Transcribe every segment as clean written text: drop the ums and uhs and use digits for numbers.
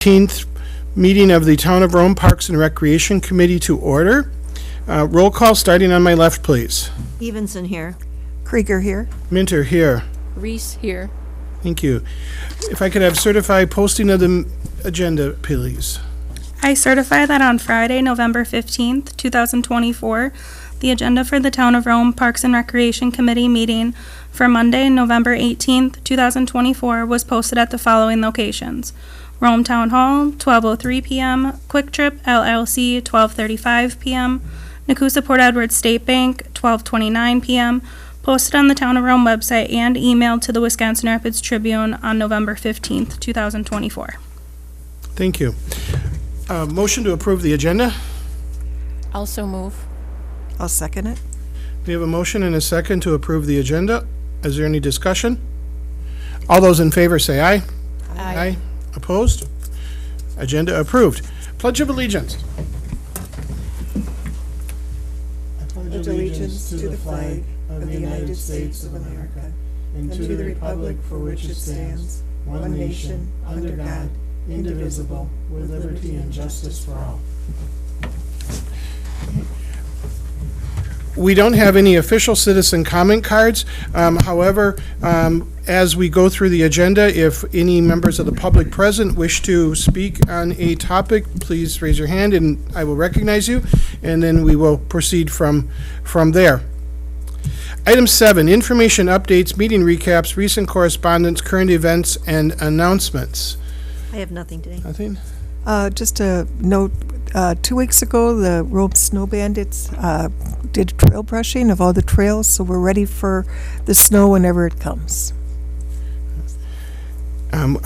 15th meeting of the Town of Rome Parks and Recreation Committee to order. Roll call starting on my left, please. Stevenson here. Krieger here. Minter here. Reese here. Thank you. If I could have certified posting of the agenda, please. I certify that on Friday, November 15th, 2024, the agenda for the Town of Rome Parks and Recreation Committee meeting for Monday, November 18th, 2024 was posted at the following locations: Rome Town Hall, 12:03 p.m., Quick Trip LLC, 12:35 p.m., Nakusa Port Edward State Bank, 12:29 p.m., posted on the Town of Rome website and emailed to the Wisconsin Rapids Tribune on November 15th, 2024. Thank you. Motion to approve the agenda. Also move. I'll second it. We have a motion and a second to approve the agenda. Is there any discussion? All those in favor say aye. Aye. Opposed? Agenda approved. Pledge of Allegiance. I pledge allegiance to the flag of the United States of America and to the republic for which it stands, one nation, under God, indivisible, with liberty and justice for all. We don't have any official citizen comment cards. However, as we go through the agenda, if any members of the public present wish to speak on a topic, please raise your hand and I will recognize you, and then we will proceed from there. Item 7, information updates, meeting recaps, recent correspondence, current events, and announcements. I have nothing today. Nothing? Just a note, 2 weeks ago, the Rome Snow Bandits did trail brushing of all the trails, so we're ready for the snow whenever it comes.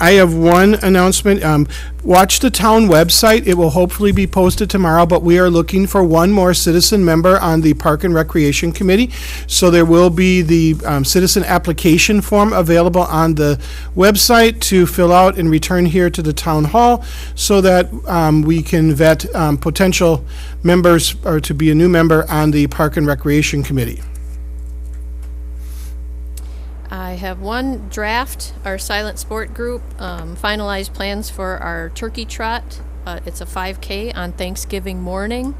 I have one announcement. Watch the town website. It will hopefully be posted tomorrow, but we are looking for one more citizen member on the Park and Recreation Committee. So there will be the citizen application form available on the website to fill out and return here to the town hall so that we can vet potential members or to be a new member on the Park and Recreation Committee. I have one draft, our Silent Sport Group, finalized plans for our turkey trot. It's a 5K on Thanksgiving morning,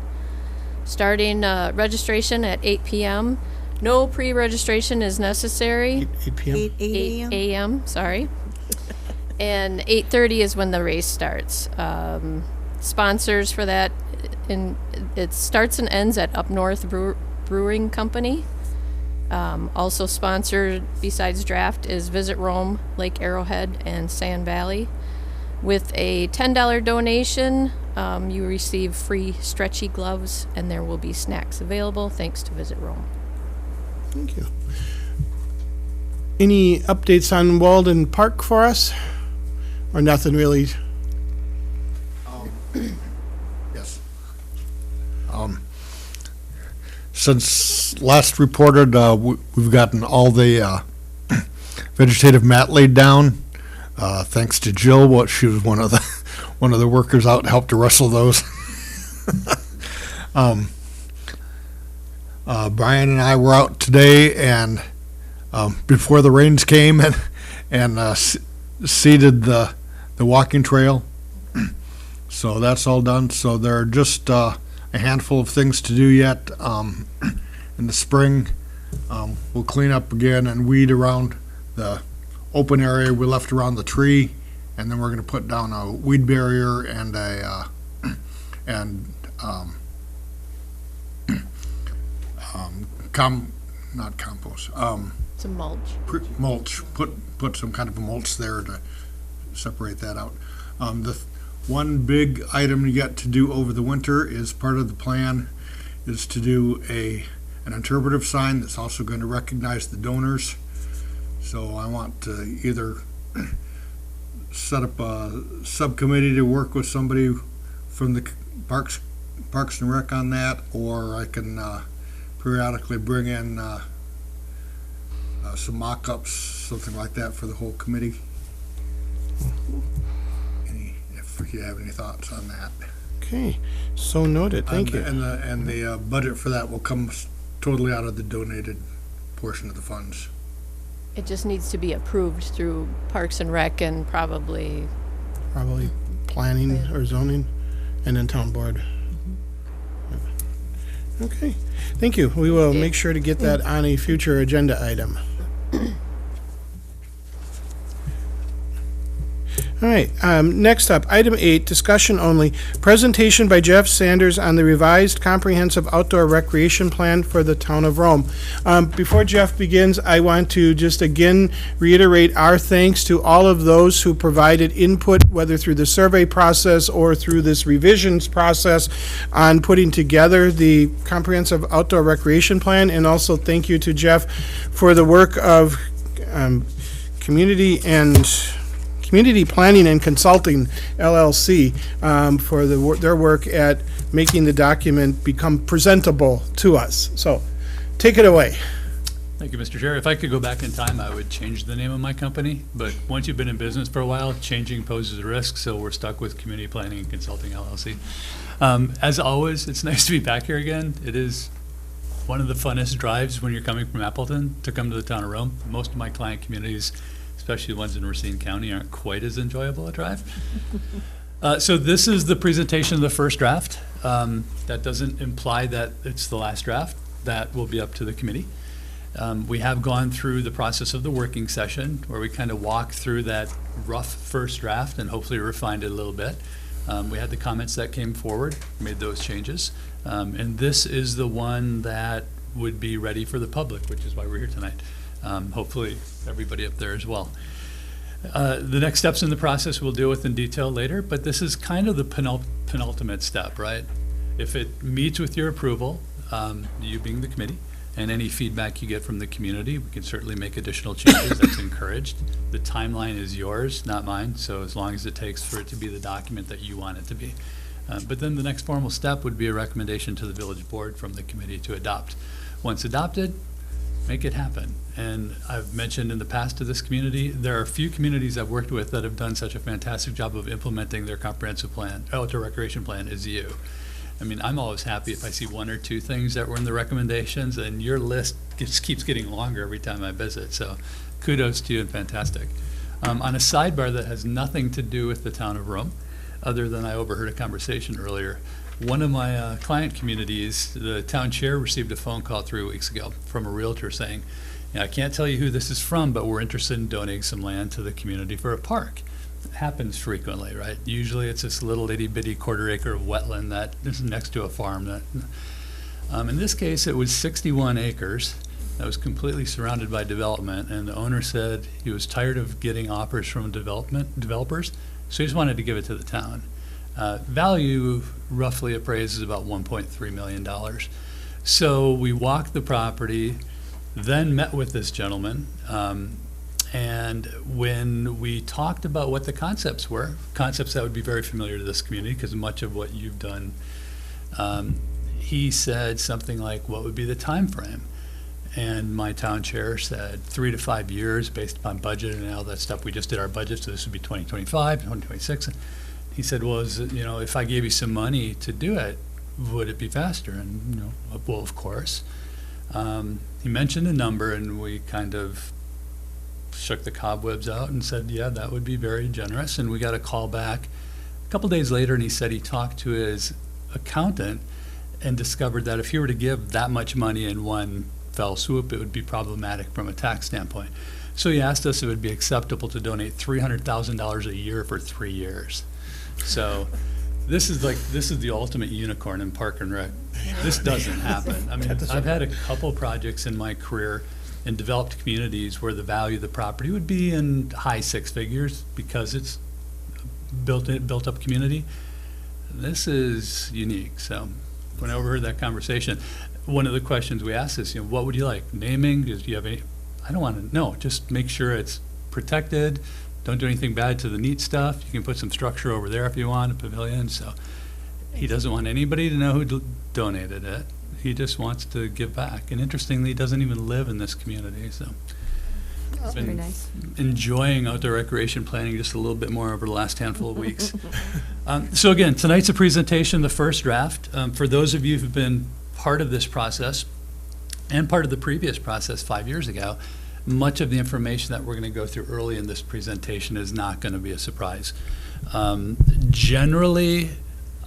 starting registration at 8 p.m. No pre-registration is necessary. 8 p.m. 8 8 a.m. a.m., sorry. And 8:30 is when the race starts. Sponsors for that, it starts and ends at Up North Brewing Company. Also sponsored, besides draft, is Visit Rome, Lake Arrowhead, and Sand Valley. With a $10 donation, you receive free stretchy gloves, and there will be snacks available, thanks to Visit Rome. Thank you. Any updates on Walden Park for us? Or nothing really? Yes. Since last reported, we've gotten all the vegetative mat laid down. Thanks to Jill, she was one of the workers out and helped to rustle those. Brian and I were out today, and before the rains came, and seeded the walking trail. So that's all done. So there are just a handful of things to do yet. In the spring, we'll clean up again and weed around the open area we left around the tree, and then we're going to put down a weed barrier and not compost. Some mulch. Mulch. Put some kind of a mulch there to separate that out. The one big item you got to do over the winter is part of the plan is to do an interpretive sign that's also going to recognize the donors. So I want to either set up a subcommittee to work with somebody from the Parks and Rec on that, or I can periodically bring in some mock-ups, something like that for the whole committee. If you have any thoughts on that. Okay, so noted. Thank you. And the budget for that will come totally out of the donated portion of the funds. It just needs to be approved through Parks and Rec and probably planning or zoning, and then town board. Okay, thank you. We will make sure to get that on a future agenda item. All right, next up, item 8, discussion only. Presentation by Jeff Sanders on the revised comprehensive outdoor recreation plan for the town of Rome. Before Jeff begins, I want to just again reiterate our thanks to all of those who provided input, whether through the survey process or through this revisions process, on putting together the comprehensive outdoor recreation plan. And also thank you to Jeff for the work of Community Planning and Consulting, LLC, for their work at making the document become presentable to us. So, take it away. Thank you, Mr. Chair. If I could go back in time, I would change the name of my company, but once you've been in business for a while, changing poses a risk, so we're stuck with Community Planning and Consulting, LLC. As always, it's nice to be back here again. It is one of the funnest drives when you're coming from Appleton to come to the town of Rome. Most of my client communities, especially the ones in Racine County, aren't quite as enjoyable a drive. So this is the presentation of the first draft. That doesn't imply that it's the last draft. That will be up to the committee. We have gone through the process of the working session where we kind of walked through that rough first draft and hopefully refined it a little bit. We had the comments that came forward, made those changes. And this is the one that would be ready for the public, which is why we're here tonight. Hopefully everybody up there as well. The next steps in the process we'll deal with in detail later, but this is kind of the penultimate step, right? If it meets with your approval, you being the committee, and any feedback you get from the community, we can certainly make additional changes. That's encouraged. The timeline is yours, not mine, so as long as it takes for it to be the document that you want it to be. But then the next formal step would be a recommendation to the village board from the committee to adopt. Once adopted, make it happen. And I've mentioned in the past to this community, there are a few communities I've worked with that have done such a fantastic job of implementing their comprehensive plan, outdoor recreation plan, as you. I mean, I'm always happy if I see one or two things that were in the recommendations, and your list just keeps getting longer every time I visit. So kudos to you and fantastic. On a sidebar that has nothing to do with the town of Rome, other than I overheard a conversation earlier, one of my client communities, the town chair received a phone call 3 weeks ago from a realtor saying, I can't tell you who this is from, but we're interested in donating some land to the community for a park. It happens frequently, right? Usually it's this little itty bitty quarter acre of wetland that is next to a farm. That, in this case, it was 61 acres that was completely surrounded by development, and the owner said he was tired of getting offers from developers, so he just wanted to give it to the town. Value roughly appraised is about $1.3 million. So we walked the property, then met with this gentleman, and when we talked about what the concepts were, concepts that would be very familiar to this community because much of what you've done, he said something like, what would be the time frame? And my town chair said 3 to 5 years based upon budget and all that stuff. We just did our budget, so this would be 2025, 2026. He said, well, if I gave you some money to do it, would it be faster? And, well, of course. He mentioned a number, and we kind of shook the cobwebs out and said, yeah, that would be very generous. And we got a call back a couple days later, and he said he talked to his accountant and discovered that if he were to give that much money in one fell swoop, it would be problematic from a tax standpoint. So he asked us if it would be acceptable to donate $300,000 a year for 3 years. So this is the ultimate unicorn in Park and Rec. This doesn't happen. I mean, I've had a couple projects in my career in developed communities where the value of the property would be in high 6 figures because it's built up community. This is unique. So when I overheard that conversation, one of the questions we asked is, what would you like? Naming? Do you have any? I don't want to know. Just make sure it's protected. Don't do anything bad to the neat stuff. You can put some structure over there if you want, a pavilion. So he doesn't want anybody to know who donated it. He just wants to give back. And interestingly, he doesn't even live in this community. So That's very nice. enjoying outdoor recreation planning just a little bit more over the last handful of weeks. So again, tonight's a presentation, the first draft. For those of you who've been part of this process and part of the previous process 5 years ago, much of the information that we're going to go through early in this presentation is not going to be a surprise. Generally,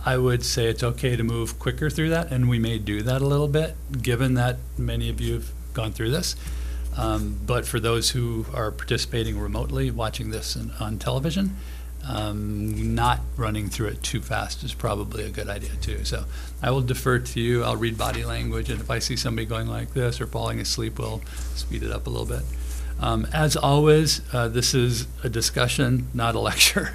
I would say it's okay to move quicker through that, and we may do that a little bit, given that many of you have gone through this. But for those who are participating remotely, watching this on television, not running through it too fast is probably a good idea too. So I will defer to you. I'll read body language, and if I see somebody going like this or falling asleep, we'll speed it up a little bit. As always, this is a discussion, not a lecture,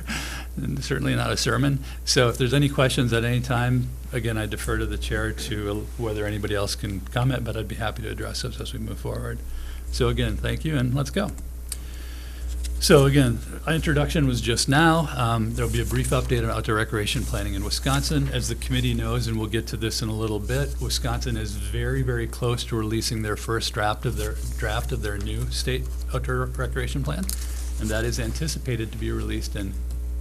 and certainly not a sermon. So if there's any questions at any time, again, I defer to the chair to whether anybody else can comment, but I'd be happy to address those as we move forward. So again, thank you, and let's go. So again, our introduction was just now. There'll be a brief update on outdoor recreation planning in Wisconsin. As the committee knows, and we'll get to this in a little bit, Wisconsin is very, very close to releasing their first draft of their new state outdoor recreation plan, and that is anticipated to be released in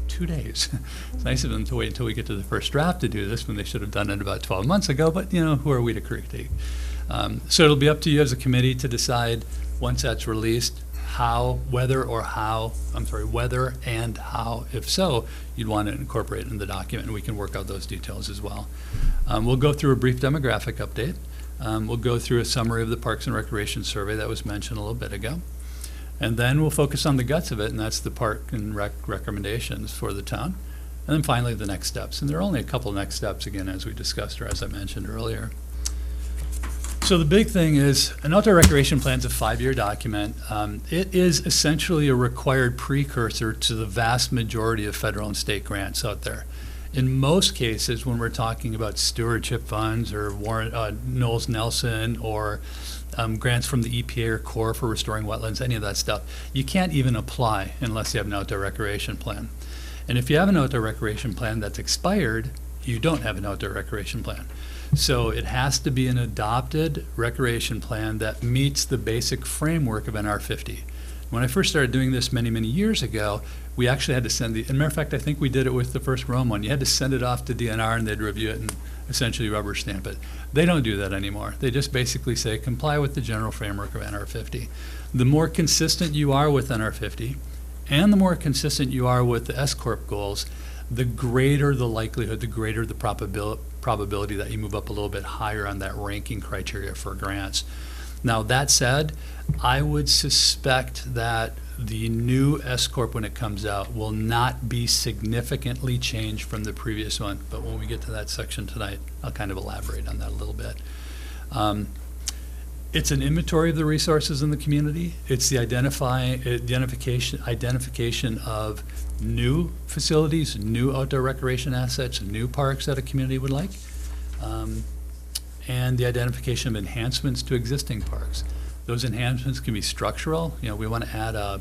2 days. It's nice of them to wait until we get to the first draft to do this, when they should have done it about 12 months ago, but you know, who are we to critique? So it'll be up to you as a committee to decide, once that's released, whether and how, if so, you'd want to incorporate it in the document, and we can work out those details as well. We'll go through a brief demographic update. We'll go through a summary of the Parks and Recreation Survey that was mentioned a little bit ago. And then we'll focus on the guts of it, and that's the park and rec recommendations for the town. And then finally, the next steps. And there are only a couple next steps, again, as we discussed, or as I mentioned earlier. So the big thing is, an outdoor recreation plan is a 5-year document. It is essentially a required precursor to the vast majority of federal and state grants out there. In most cases, when we're talking about stewardship funds or Knowles Nelson or grants from the EPA or Corps for restoring wetlands, any of that stuff, you can't even apply unless you have an outdoor recreation plan. And if you have an outdoor recreation plan that's expired, you don't have an outdoor recreation plan. So it has to be an adopted recreation plan that meets the basic framework of NR50. When I first started doing this many, many years ago, we actually had to send as a matter of fact, I think we did it with the first Rome one. You had to send it off to DNR, and they'd review it and essentially rubber stamp it. They don't do that anymore. They just basically say, comply with the general framework of NR50. The more consistent you are with NR50, and the more consistent you are with the S-Corp goals, the greater the likelihood, the greater the probability that you move up a little bit higher on that ranking criteria for grants. Now, that said, I would suspect that the new S-Corp, when it comes out, will not be significantly changed from the previous one. But when we get to that section tonight, I'll kind of elaborate on that a little bit. It's an inventory of the resources in the community. It's the identification of new facilities, new outdoor recreation assets, new parks that a community would like, and the identification of enhancements to existing parks. Those enhancements can be structural. You know, we want to add a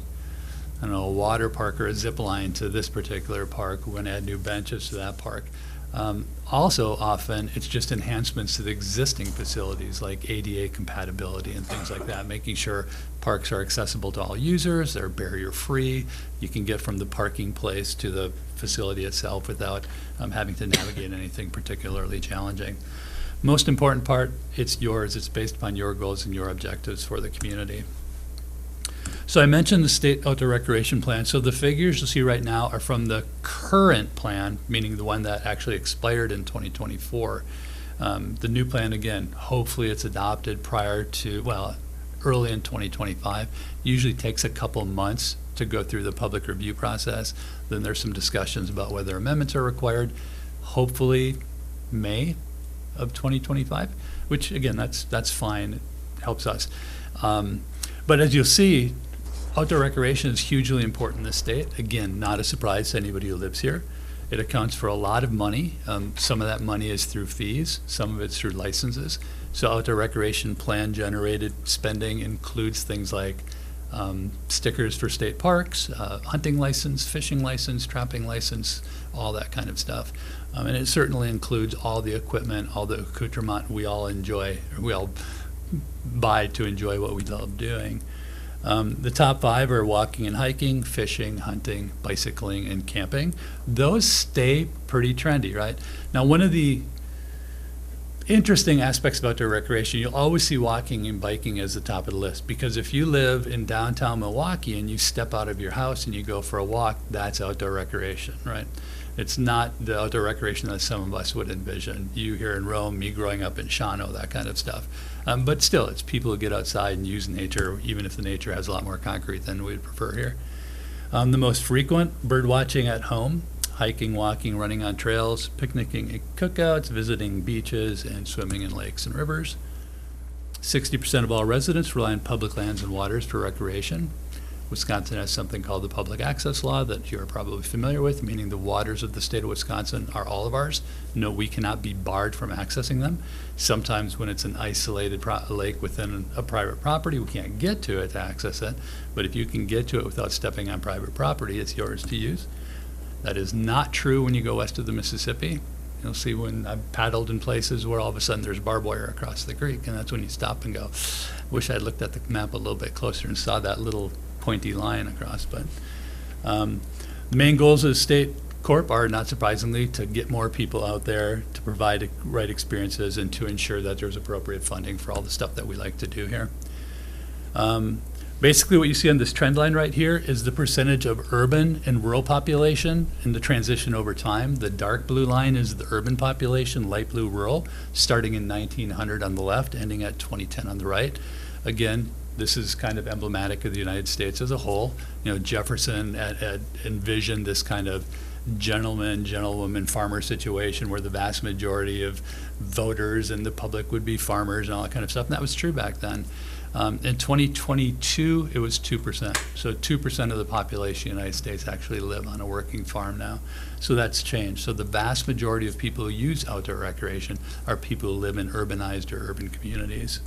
water park or a zip line to this particular park. We want to add new benches to that park. Also, often, it's just enhancements to the existing facilities, like ADA compatibility and things like that, making sure parks are accessible to all users, they're barrier-free, you can get from the parking place to the facility itself without having to navigate anything particularly challenging. Most important part, it's yours. It's based upon your goals and your objectives for the community. So I mentioned the state outdoor recreation plan. So the figures you'll see right now are from the current plan, meaning the one that actually expired in 2024. The new plan, again, hopefully it's adopted prior to, well, early in 2025. Usually takes a couple months to go through the public review process. Then there's some discussions about whether amendments are required. Hopefully May of 2025, which again, that's fine. It helps us. But as you'll see, outdoor recreation is hugely important in this state. Again, not a surprise to anybody who lives here. It accounts for a lot of money. Some of that money is through fees, some of it's through licenses. So outdoor recreation plan generated spending includes things like stickers for state parks, hunting license, fishing license, trapping license, all that kind of stuff. And it certainly includes all the equipment, all the accoutrement we all enjoy, we all buy to enjoy what we love doing. The top 5 are walking and hiking, fishing, hunting, bicycling, and camping. Those stay pretty trendy, right? Now, one of the interesting aspects of outdoor recreation. You'll always see walking and biking as the top of the list, because if you live in downtown Milwaukee and you step out of your house and you go for a walk, that's outdoor recreation, right? It's not the outdoor recreation that some of us would envision. You here in Rome, me growing up in Shawano, that kind of stuff. But still, it's people who get outside and use nature, even if the nature has a lot more concrete than we'd prefer here. The most frequent, bird watching at home, hiking, walking, running on trails, picnicking at cookouts, visiting beaches, and swimming in lakes and rivers. 60% of all residents rely on public lands and waters for recreation. Wisconsin has something called the Public Access Law that you're probably familiar with, meaning the waters of the state of Wisconsin are all of ours. No, we cannot be barred from accessing them. Sometimes when it's an isolated lake within a private property, we can't get to it to access it. But if you can get to it without stepping on private property, it's yours to use. That is not true when you go west of the Mississippi. You'll see when I've paddled in places where all of a sudden there's barbed wire across the creek, and that's when you stop and go, wish I'd looked at the map a little bit closer and saw that little pointy line across. But the main goals of the state corp are, not surprisingly, to get more people out there, to provide the right experiences, and to ensure that there's appropriate funding for all the stuff that we like to do here. Basically, what you see on this trend line right here is the percentage of urban and rural population and the transition over time. The dark blue line is the urban population, light blue rural, starting in 1900 on the left, ending at 2010 on the right. Again, this is kind of emblematic of the United States as a whole. You know, Jefferson had envisioned this kind of gentleman, gentlewoman, farmer situation where the vast majority of voters and the public would be farmers and all that kind of stuff, and that was true back then. In 2022, it was 2%. So 2% of the population of the United States actually live on a working farm now. So that's changed. So the vast majority of people who use outdoor recreation are people who live in urbanized or urban communities.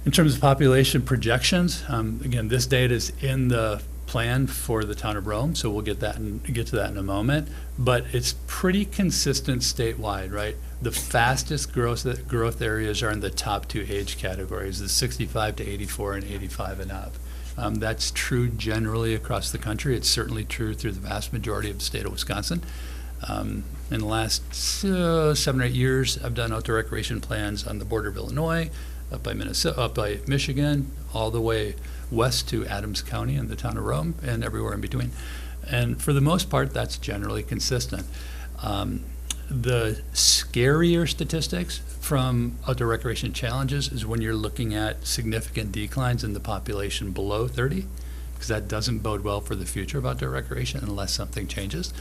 In terms of population projections, again, this data is in the plan for the town of Rome, so we'll get to that in a moment. But it's pretty consistent statewide, right? The fastest growth areas are in the top two age categories, the 65 to 84 and 85 and up. That's true generally across the country. It's certainly true through the vast majority of the state of Wisconsin. In the last 7 or 8 years, I've done outdoor recreation plans on the border of Illinois, up by Minnesota, up by Michigan, all the way west to Adams County and the town of Rome, and everywhere in between. And for the most part, that's generally consistent. The scarier statistics from outdoor recreation challenges is when you're looking at significant declines in the population below 30, because that doesn't bode well for the future of outdoor recreation unless something changes.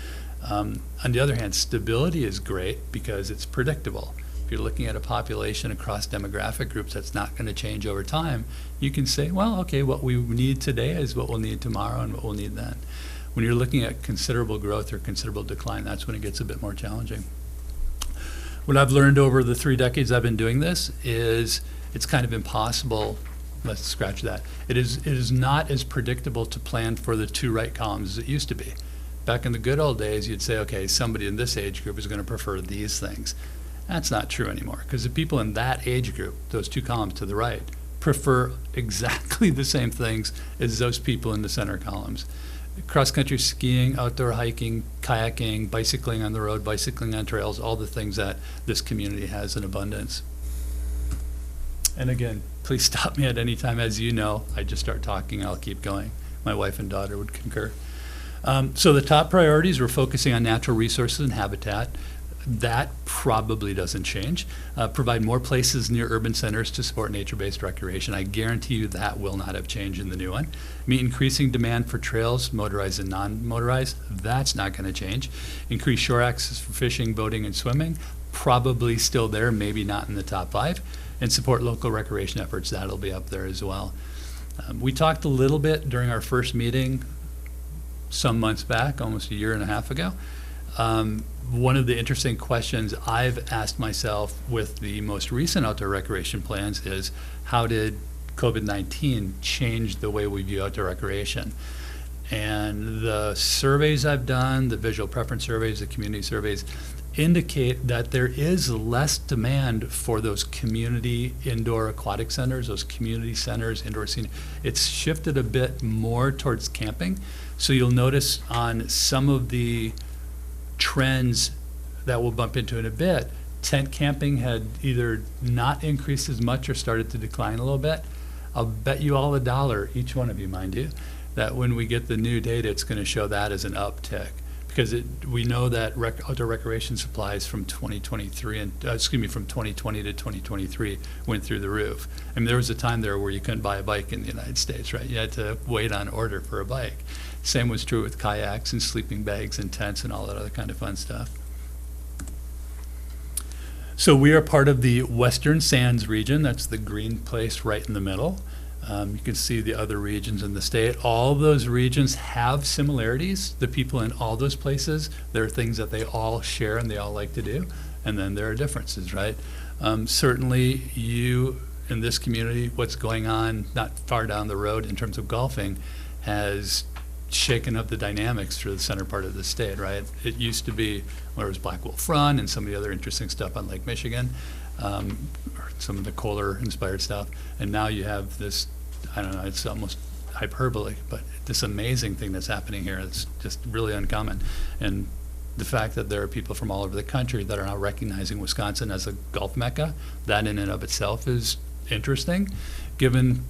On the other hand, stability is great because it's predictable. If you're looking at a population across demographic groups that's not going to change over time, you can say, well, okay, what we need today is what we'll need tomorrow and what we'll need then. When you're looking at considerable growth or considerable decline, that's when it gets a bit more challenging. What I've learned over the 3 decades I've been doing this is it's kind of impossible. Let's scratch that. It is not as predictable to plan for the 2 right columns as it used to be. Back in the good old days, you'd say, okay, somebody in this age group is going to prefer these things. That's not true anymore, because the people in that age group, those 2 columns to the right, prefer exactly the same things as those people in the center columns. Cross-country skiing, outdoor hiking, kayaking, bicycling on the road, bicycling on trails, all the things that this community has in abundance. And again, please stop me at any time. As you know, I just start talking, I'll keep going. My wife and daughter would concur. So the top priorities, we're focusing on natural resources and habitat. That probably doesn't change. Provide more places near urban centers to support nature-based recreation. I guarantee you that will not have changed in the new one. Meet increasing demand for trails, motorized and non-motorized. That's not going to change. Increase shore access for fishing, boating, and swimming. Probably still there, maybe not in the top 5. And support local recreation efforts. That'll be up there as well. We talked a little bit during our first meeting some months back, almost 1.5 years ago. One of the interesting questions I've asked myself with the most recent outdoor recreation plans is, how did COVID-19 change the way we view outdoor recreation? And the surveys I've done, the visual preference surveys, the community surveys, indicate that there is less demand for those community indoor aquatic centers, those community centers, indoor scene. It's shifted a bit more towards camping. So you'll notice on some of the trends that we'll bump into in a bit, tent camping had either not increased as much or started to decline a little bit. I'll bet you all $1, each one of you, mind you, that when we get the new data, it's going to show that as an uptick. Because we know that outdoor recreation supplies from 2023 and from 2020 to 2023 went through the roof. I mean, there was a time there where you couldn't buy a bike in the United States, right? You had to wait on order for a bike. Same was true with kayaks and sleeping bags and tents and all that other kind of fun stuff. So we are part of the Western Sands region. That's the green place right in the middle. You can see the other regions in the state. All those regions have similarities. The people in all those places, there are things that they all share and they all like to do. And then there are differences, right? Certainly you in this community, what's going on not far down the road in terms of golfing has shaken up the dynamics through the center part of the state, right? It used to be where it was Black Wolf Run and some of the other interesting stuff on Lake Michigan, or some of the Kohler inspired stuff. And now you have this, I don't know, it's almost hyperbole, but this amazing thing that's happening here. It's just really uncommon. And the fact that there are people from all over the country that are now recognizing Wisconsin as a golf mecca, that in and of itself is interesting, given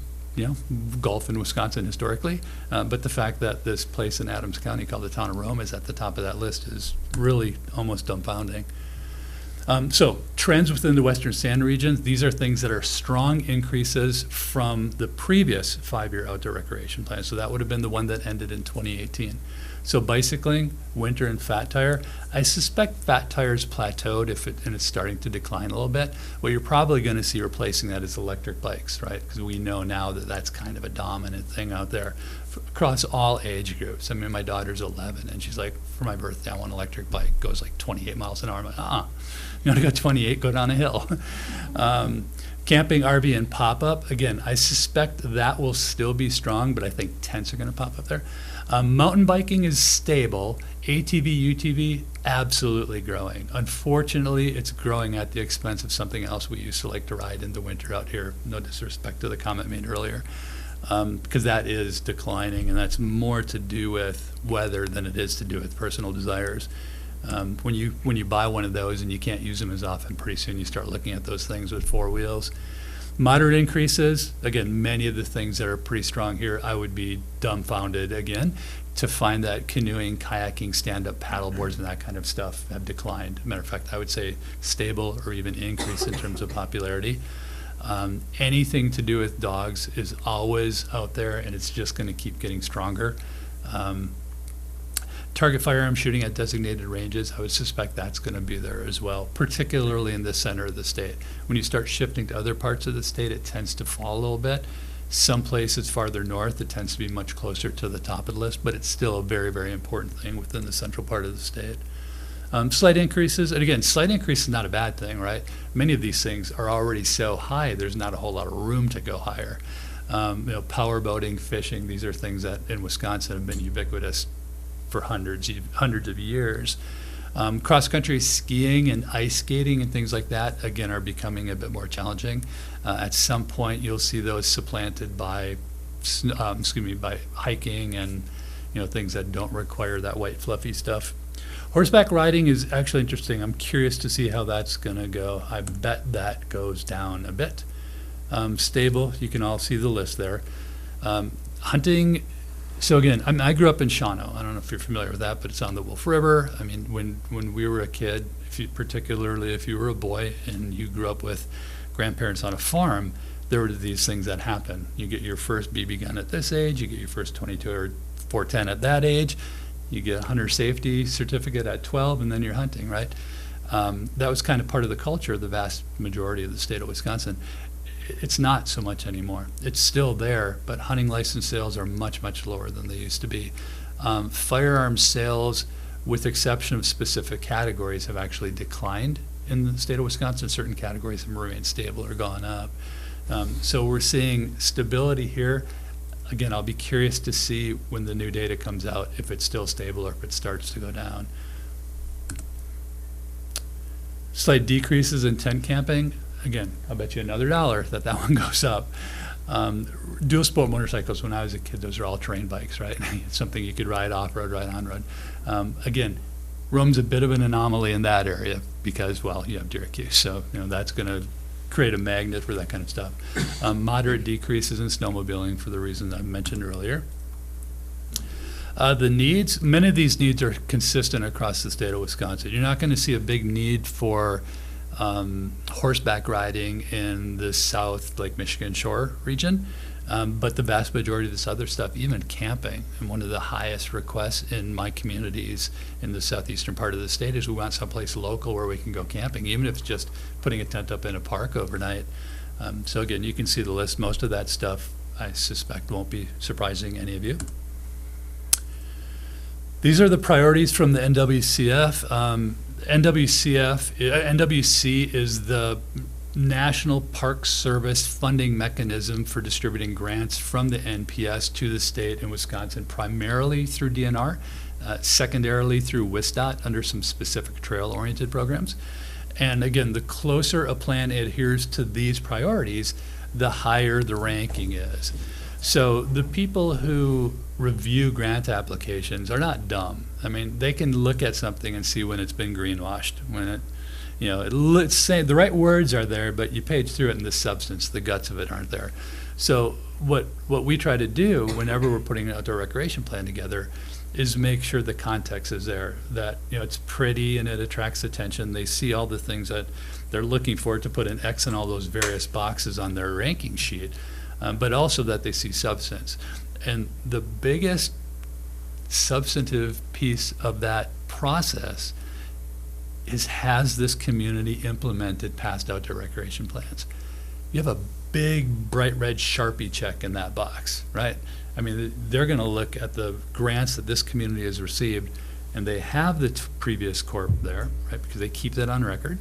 golf in Wisconsin historically, but the fact that this place in Adams County called the Town of Rome is at the top of that list is really almost dumbfounding. So trends within the Western Sand region, these are things that are strong increases from the previous 5-year outdoor recreation plan. So that would have been the one that ended in 2018. So bicycling, winter, and fat tire. I suspect fat tire's plateaued and it's starting to decline a little bit. What you're probably going to see replacing that is electric bikes, right? Because we know now that that's kind of a dominant thing out there across all age groups. I mean, my daughter's 11 and she's like, for my birthday, I want an electric bike. Goes like 28 miles an hour. I'm like, you want to go 28, go down a hill. Camping, RV, and pop-up. Again, I suspect that will still be strong, but I think tents are going to pop up there. Mountain biking is stable. ATV, UTV, absolutely growing. Unfortunately, it's growing at the expense of something else we used to like to ride in the winter out here. No disrespect to the comment made earlier, because that is declining, and that's more to do with weather than it is to do with personal desires. When you buy one of those and you can't use them as often, pretty soon you start looking at those things with 4 wheels. Moderate increases, again, many of the things that are pretty strong here, I would be dumbfounded again to find that canoeing, kayaking, stand-up paddle boards and that kind of stuff have declined. Matter of fact, I would say stable or even increase in terms of popularity. Anything to do with dogs is always out there and it's just going to keep getting stronger. Target firearm shooting at designated ranges, I would suspect that's going to be there as well, particularly in the center of the state. When you start shifting to other parts of the state, it tends to fall a little bit. Some places farther north, it tends to be much closer to the top of the list, but it's still a very, very important thing within the central part of the state. Slight increases, and again, slight increase is not a bad thing, right? Many of these things are already so high, there's not a whole lot of room to go higher. Power boating, fishing, these are things that in Wisconsin have been ubiquitous for hundreds of years. Cross-country skiing and ice skating and things like that, again, are becoming a bit more challenging. At some point, you'll see those supplanted by, by hiking and things that don't require that white fluffy stuff. Horseback riding is actually interesting. I'm curious to see how that's going to go. I bet that goes down a bit. Stable, you can all see the list there. Hunting. So again, I grew up in Shawano. I don't know if you're familiar with that, but it's on the Wolf River. I mean, when we were a kid, particularly if you were a boy and you grew up with grandparents on a farm, there were these things that happen. You get your first BB gun at this age, you get your first .22 or .410 at that age, you get a hunter safety certificate at 12, and then you're hunting, right? That was kind of part of the culture of the vast majority of the state of Wisconsin. It's not so much anymore. It's still there, but hunting license sales are much, much lower than they used to be. Firearm sales, with exception of specific categories, have actually declined in the state of Wisconsin. Certain categories have remained stable or gone up. So we're seeing stability here. Again, I'll be curious to see when the new data comes out if it's still stable or if it starts to go down. Slight decreases in tent camping. Again, I'll bet you another $1 that one goes up. Dual sport motorcycles, when I was a kid, those are all terrain bikes, right? It's something you could ride off-road, ride on-road. Again, Rome's a bit of an anomaly in that area because, well, you have Syracuse, so that's going to create a magnet for that kind of stuff. Moderate decreases in snowmobiling for the reasons I mentioned earlier. The needs, many of these needs are consistent across the state of Wisconsin. You're not going to see a big need for horseback riding in the South Lake Michigan shore region, but the vast majority of this other stuff, even camping, and one of the highest requests in my communities in the southeastern part of the state is we want someplace local where we can go camping, even if it's just putting a tent up in a park overnight. So again, you can see the list. Most of that stuff, I suspect, won't be surprising any of you. These are the priorities from the NWCF. NWC is the National Park Service funding mechanism for distributing grants from the NPS to the state in Wisconsin, primarily through DNR, secondarily through WSDOT under some specific trail-oriented programs. And again, the closer a plan adheres to these priorities, the higher the ranking is. So the people who review grant applications are not dumb. I mean, they can look at something and see when it's been greenwashed, when it, let's say the right words are there, but you page through it and the substance, the guts of it aren't there. So what we try to do whenever we're putting an outdoor recreation plan together is make sure the context is there, that it's pretty and it attracts attention. They see all the things that they're looking for to put an X in all those various boxes on their ranking sheet, but also that they see substance. And the biggest substantive piece of that process is, has this community implemented past outdoor recreation plans? You have a big bright red Sharpie check in that box, right? I mean, they're going to look at the grants that this community has received, and they have the previous corp there, right, because they keep that on record.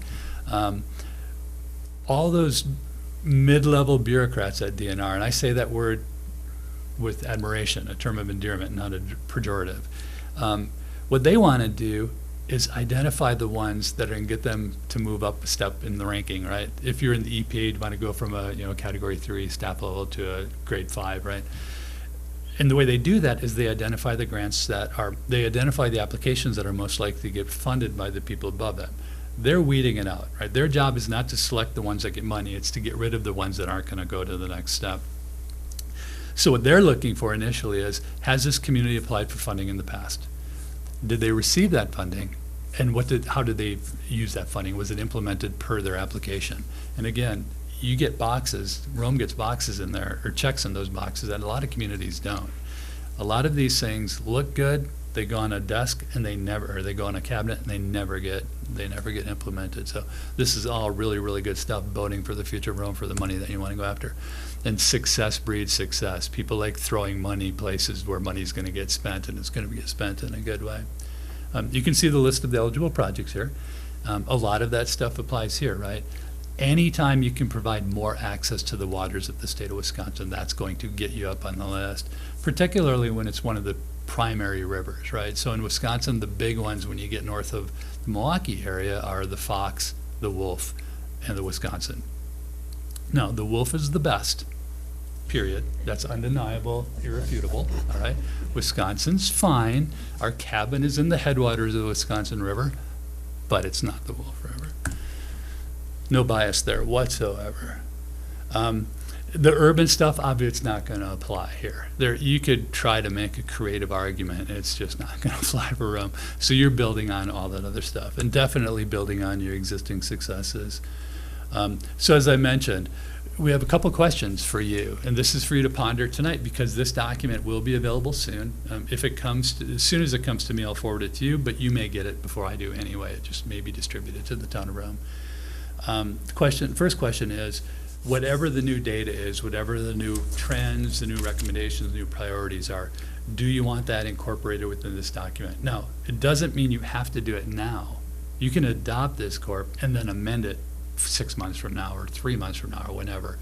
All those mid-level bureaucrats at DNR, and I say that word with admiration, a term of endearment, not a pejorative. What they want to do is identify the ones that are going to get them to move up a step in the ranking, right? If you're in the EPA, you want to go from a category 3 staff level to a grade 5, right? And the way they do that is they identify the grants they identify the applications that are most likely to get funded by the people above them. They're weeding it out, right? Their job is not to select the ones that get money, it's to get rid of the ones that aren't going to go to the next step. So what they're looking for initially is, has this community applied for funding in the past? Did they receive that funding? And how did they use that funding? Was it implemented per their application? And again, you get boxes, Rome gets boxes in there, or checks in those boxes, that a lot of communities don't. A lot of these things look good, they go on a desk and they go on a cabinet and they never get implemented. So this is all really, really good stuff, voting for the future of Rome for the money that you want to go after. And success breeds success. People like throwing money places where money's going to get spent, and it's going to get spent in a good way. You can see the list of the eligible projects here. A lot of that stuff applies here, right? Anytime you can provide more access to the waters of the state of Wisconsin, that's going to get you up on the list, particularly when it's one of the primary rivers, right? So in Wisconsin, the big ones when you get north of the Milwaukee area are the Fox, the Wolf, and the Wisconsin. Now, the Wolf is the best, period. That's undeniable, irrefutable, all right? Wisconsin's fine. Our cabin is in the headwaters of the Wisconsin River, but it's not the Wolf River. No bias there whatsoever. The urban stuff, obviously, it's not going to apply here. You could try to make a creative argument. It's just not going to fly for Rome. So you're building on all that other stuff, and definitely building on your existing successes. So as I mentioned, we have a couple questions for you, and this is for you to ponder tonight because this document will be available soon. If it comes, as soon as it comes to me, I'll forward it to you, but you may get it before I do anyway. It just may be distributed to the town of Rome. First question is, whatever the new data is, whatever the new trends, the new recommendations, the new priorities are, do you want that incorporated within this document? Now, it doesn't mean you have to do it now. You can adopt this corp and then amend it 6 months from now or 3 months from now or whenever.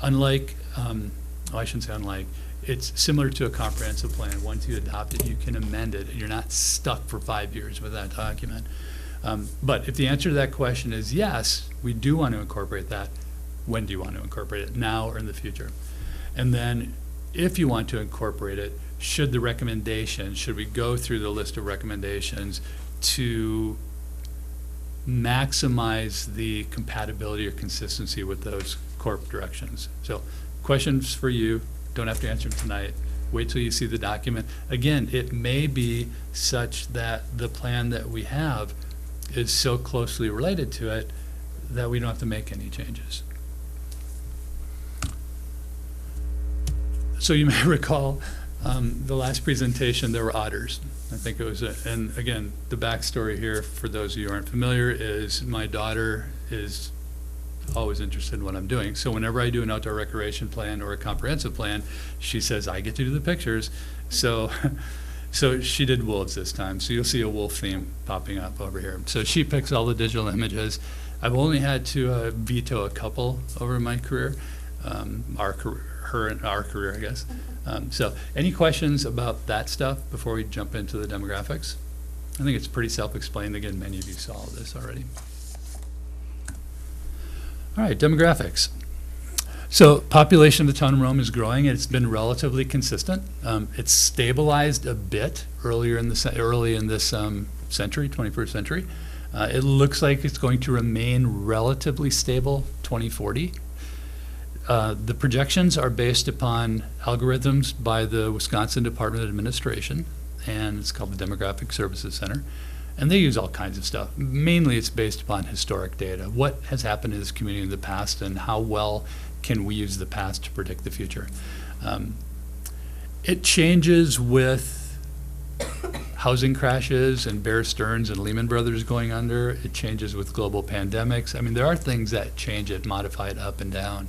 Unlike, I shouldn't say unlike, it's similar to a comprehensive plan. Once you adopt it, you can amend it. You're not stuck for 5 years with that document. But if the answer to that question is yes, we do want to incorporate that, when do you want to incorporate it, now or in the future? And then if you want to incorporate it, should we go through the list of recommendations, to maximize the compatibility or consistency with those corporate directions. So questions for you, don't have to answer them tonight. Wait till you see the document. Again, it may be such that the plan that we have is so closely related to it that we don't have to make any changes. So you may recall the last presentation, there were otters. I think it was, and again, the backstory here, for those of you who aren't familiar, is my daughter is always interested in what I'm doing. So whenever I do an outdoor recreation plan or a comprehensive plan, she says, I get to do the pictures. So she did wolves this time. So you'll see a wolf theme popping up over here. So she picks all the digital images. I've only had to veto a couple over my career, her and our career, I guess. So any questions about that stuff before we jump into the demographics? I think it's pretty self-explained. Again, many of you saw this already. All right, demographics. So population of the town of Rome is growing. It's been relatively consistent. It's stabilized a bit early in this century, 21st century. It looks like it's going to remain relatively stable 2040. The projections are based upon algorithms by the Wisconsin Department of Administration, and it's called the Demographic Services Center. And they use all kinds of stuff. Mainly it's based upon historic data. What has happened in this community in the past, and how well can we use the past to predict the future? It changes with housing crashes and Bear Stearns and Lehman Brothers going under. It changes with global pandemics. I mean, there are things that change it, modify it up and down.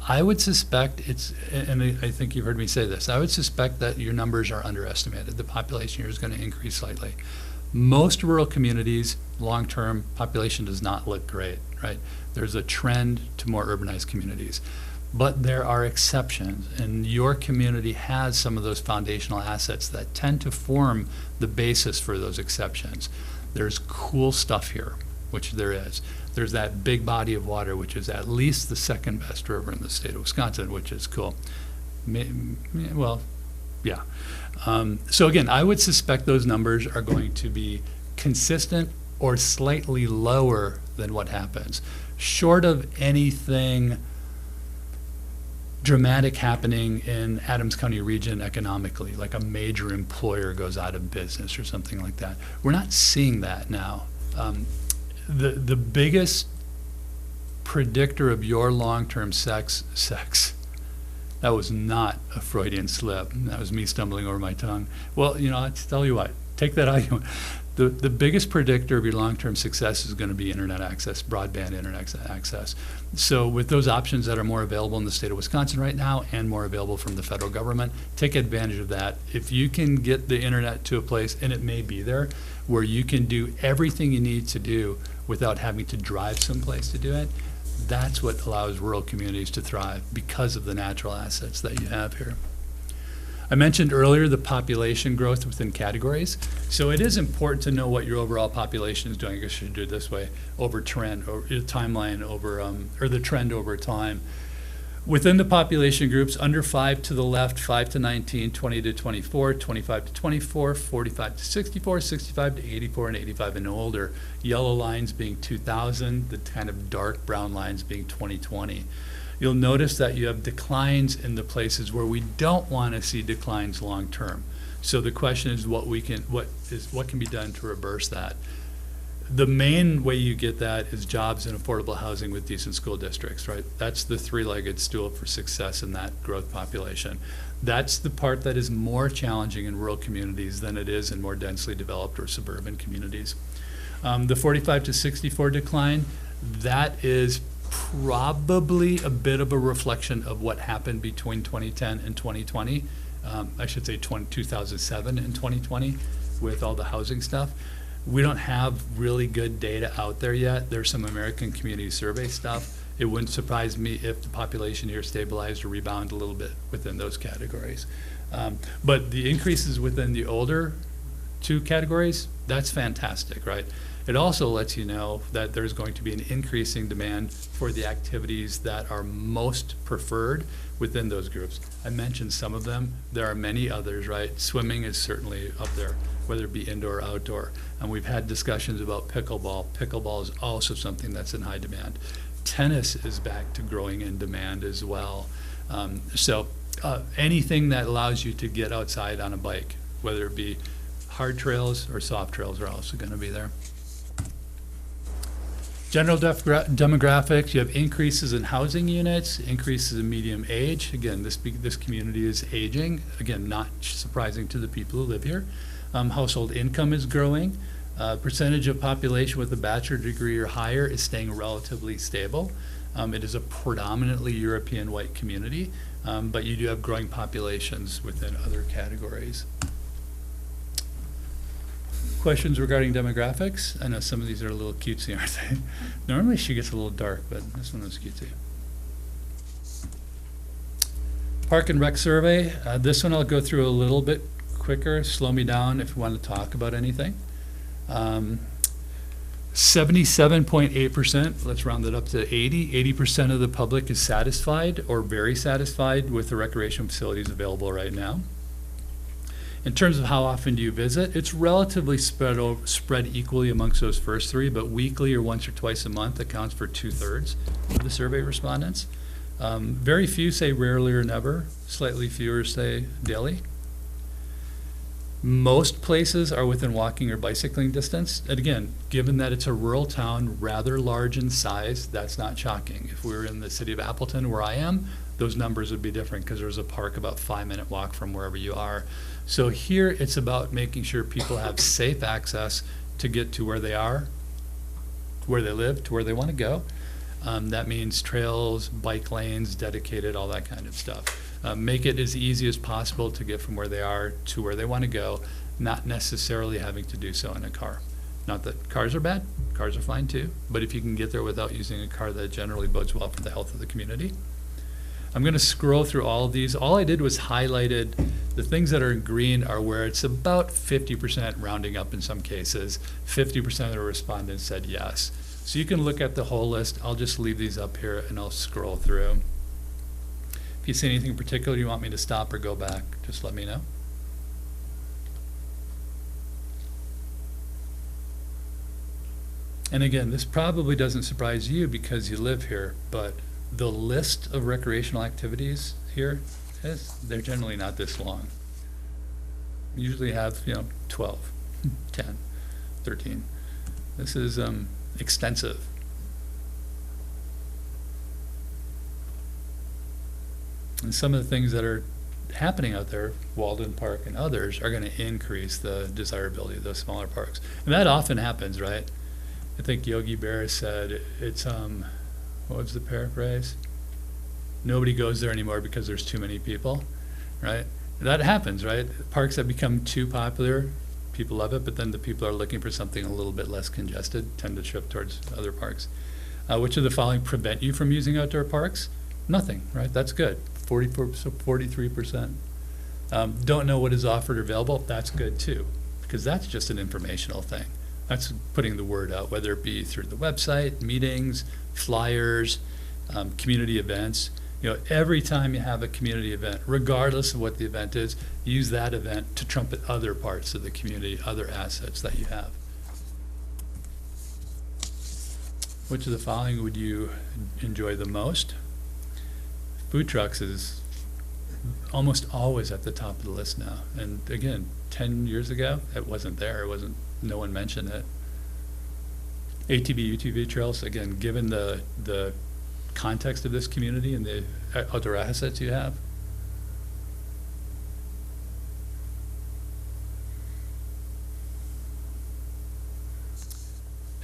I would suspect and I think you've heard me say this, I would suspect that your numbers are underestimated. The population here is going to increase slightly. Most rural communities, long-term population does not look great, right? There's a trend to more urbanized communities. But there are exceptions, and your community has some of those foundational assets that tend to form the basis for those exceptions. There's cool stuff here, which there is. There's that big body of water, which is at least the second best river in the state of Wisconsin, which is cool. Well, yeah. So again, I would suspect those numbers are going to be consistent or slightly lower than what happens. Short of anything dramatic happening in Adams County region economically, like a major employer goes out of business or something like that. We're not seeing that now. The biggest predictor of your long-term sex, that was not a Freudian slip. That was me stumbling over my tongue. Well, you know, I'll tell you what, take that out. The biggest predictor of your long-term success is going to be internet access, broadband internet access. So with those options that are more available in the state of Wisconsin right now and more available from the federal government, take advantage of that. If you can get the internet to a place, and it may be there, where you can do everything you need to do without having to drive someplace to do it, that's what allows rural communities to thrive because of the natural assets that you have here. I mentioned earlier the population growth within categories. So it is important to know what your overall population is doing. I guess you should do it this way, over trend, or timeline over, or the trend over time. Within the population groups, under 5 to the left, 5 to 19, 20 to 24, 25 to 24, 45 to 64, 65 to 84, and 85 and older. Yellow lines being 2000, the kind of dark brown lines being 2020. You'll notice that you have declines in the places where we don't want to see declines long term. So the question is what can be done to reverse that? The main way you get that is jobs and affordable housing with decent school districts, right? That's the three-legged stool for success in that growth population. That's the part that is more challenging in rural communities than it is in more densely developed or suburban communities. The 45 to 64 decline, that is probably a bit of a reflection of what happened between 2010 and 2020. I should say 2007 and 2020 with all the housing stuff. We don't have really good data out there yet. There's some American Community Survey stuff. It wouldn't surprise me if the population here stabilized or rebounded a little bit within those categories. But the increases within the older two categories, that's fantastic, right? It also lets you know that there's going to be an increasing demand for the activities that are most preferred within those groups. I mentioned some of them. There are many others, right? Swimming is certainly up there, whether it be indoor or outdoor. And we've had discussions about pickleball. Pickleball is also something that's in high demand. Tennis is back to growing in demand as well. So anything that allows you to get outside on a bike, whether it be hard trails or soft trails, are also going to be there. General demographics, you have increases in housing units, increases in median age. Again, this community is aging. Again, not surprising to the people who live here. Household income is growing. Percentage of population with a bachelor's degree or higher is staying relatively stable. It is a predominantly European white community, but you do have growing populations within other categories. Questions regarding demographics? I know some of these are a little cutesy, aren't they? Normally she gets a little dark, but this one was cutesy. Park and Rec survey. This one I'll go through a little bit quicker. Slow me down if you want to talk about anything. 77.8%, let's round it up to 80% of the public is satisfied or very satisfied with the recreation facilities available right now. In terms of how often do you visit, it's relatively spread equally amongst those first three, but weekly or once or twice a month accounts for 2/3 of the survey respondents. Very few say rarely or never, slightly fewer say daily. Most places are within walking or bicycling distance. And again, given that it's a rural town, rather large in size, that's not shocking. If we were in the city of Appleton, where I am, those numbers would be different because there's a park about 5-minute walk from wherever you are. So here it's about making sure people have safe access to get to where they are, to where they live, to where they want to go. That means trails, bike lanes, dedicated, all that kind of stuff. Make it as easy as possible to get from where they are to where they want to go, not necessarily having to do so in a car. Not that cars are bad, cars are fine too, but if you can get there without using a car, that generally bodes well for the health of the community. I'm going to scroll through all of these. All I did was highlighted the things that are in green are where it's about 50% rounding up in some cases. 50% of the respondents said yes. So you can look at the whole list. I'll just leave these up here and I'll scroll through. If you see anything in particular you want me to stop or go back, just let me know. And again, this probably doesn't surprise you because you live here, but the list of recreational activities here, they're generally not this long. We usually have, 12, 10, 13. This is extensive. And some of the things that are happening out there, Walden Park and others, are going to increase the desirability of those smaller parks. And that often happens, right? I think Yogi Berra said it's, what was the paraphrase? Nobody goes there anymore because there's too many people, right? That happens, right? Parks that become too popular, people love it, but then the people are looking for something a little bit less congested, tend to shift towards other parks. Which of the following prevent you from using outdoor parks? Nothing, right? That's good. 43%. Don't know what is offered or available? That's good too, because that's just an informational thing. That's putting the word out, whether it be through the website, meetings, flyers, community events. Every time you have a community event, regardless of what the event is, use that event to trumpet other parts of the community, other assets that you have. Which of the following would you enjoy the most? Food trucks is almost always at the top of the list now. And again, 10 years ago, it wasn't there. No one mentioned it. ATV, UTV trails, again, given the context of this community and the outdoor assets you have.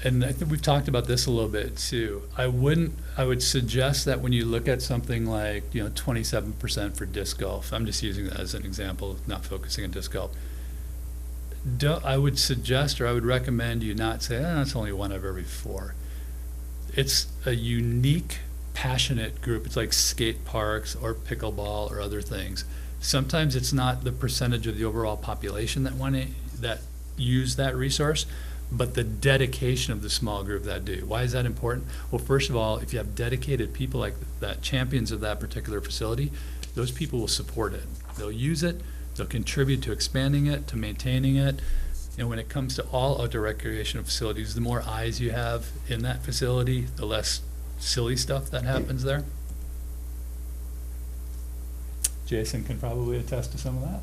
And I think we've talked about this a little bit too. I would suggest that when you look at something like, 27% for disc golf, I'm just using that as an example, not focusing on disc golf. I would suggest, or I would recommend you not say, that's only one of every 4. It's a unique, passionate group. It's like skate parks or pickleball or other things. Sometimes it's not the percentage of the overall population that use that resource, but the dedication of the small group that do. Why is that important? Well, first of all, if you have dedicated people like that, champions of that particular facility, those people will support it. They'll use it, they'll contribute to expanding it, to maintaining it. And when it comes to all outdoor recreational facilities, the more eyes you have in that facility, the less silly stuff that happens there. Jason can probably attest to some of that.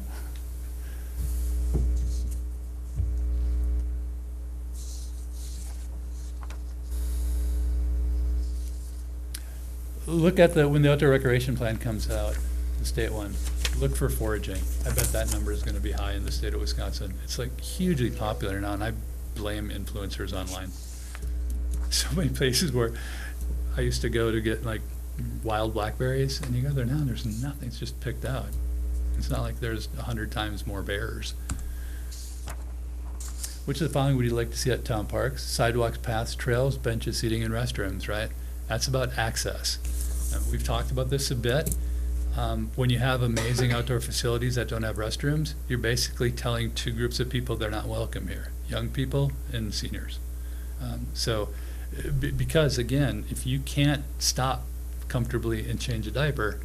Look at when the outdoor recreation plan comes out, the state one, look for foraging. I bet that number is gonna be high in the state of Wisconsin. It's like hugely popular now, and I blame influencers online. So many places where I used to go to get like wild blackberries, and you go there now, and there's nothing, it's just picked out. It's not like there's 100 times more bears. Which of the following would you like to see at town parks? Sidewalks, paths, trails, benches, seating, and restrooms, right? That's about access. We've talked about this a bit. When you have amazing outdoor facilities that don't have restrooms, you're basically telling two groups of people they're not welcome here, young people and seniors. Because again, if you can't stop comfortably and change a diaper,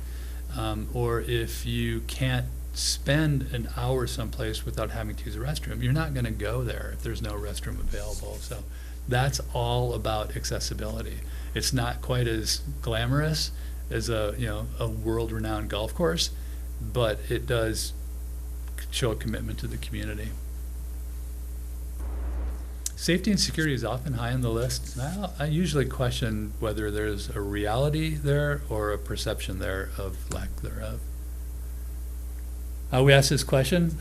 or if you can't spend an hour someplace without having to use a restroom, you're not gonna go there if there's no restroom available. So that's all about accessibility. It's not quite as glamorous as a world-renowned golf course, but it does show a commitment to the community. Safety and security is often high on the list. I usually question whether there's a reality there or a perception there of lack thereof. We asked this question.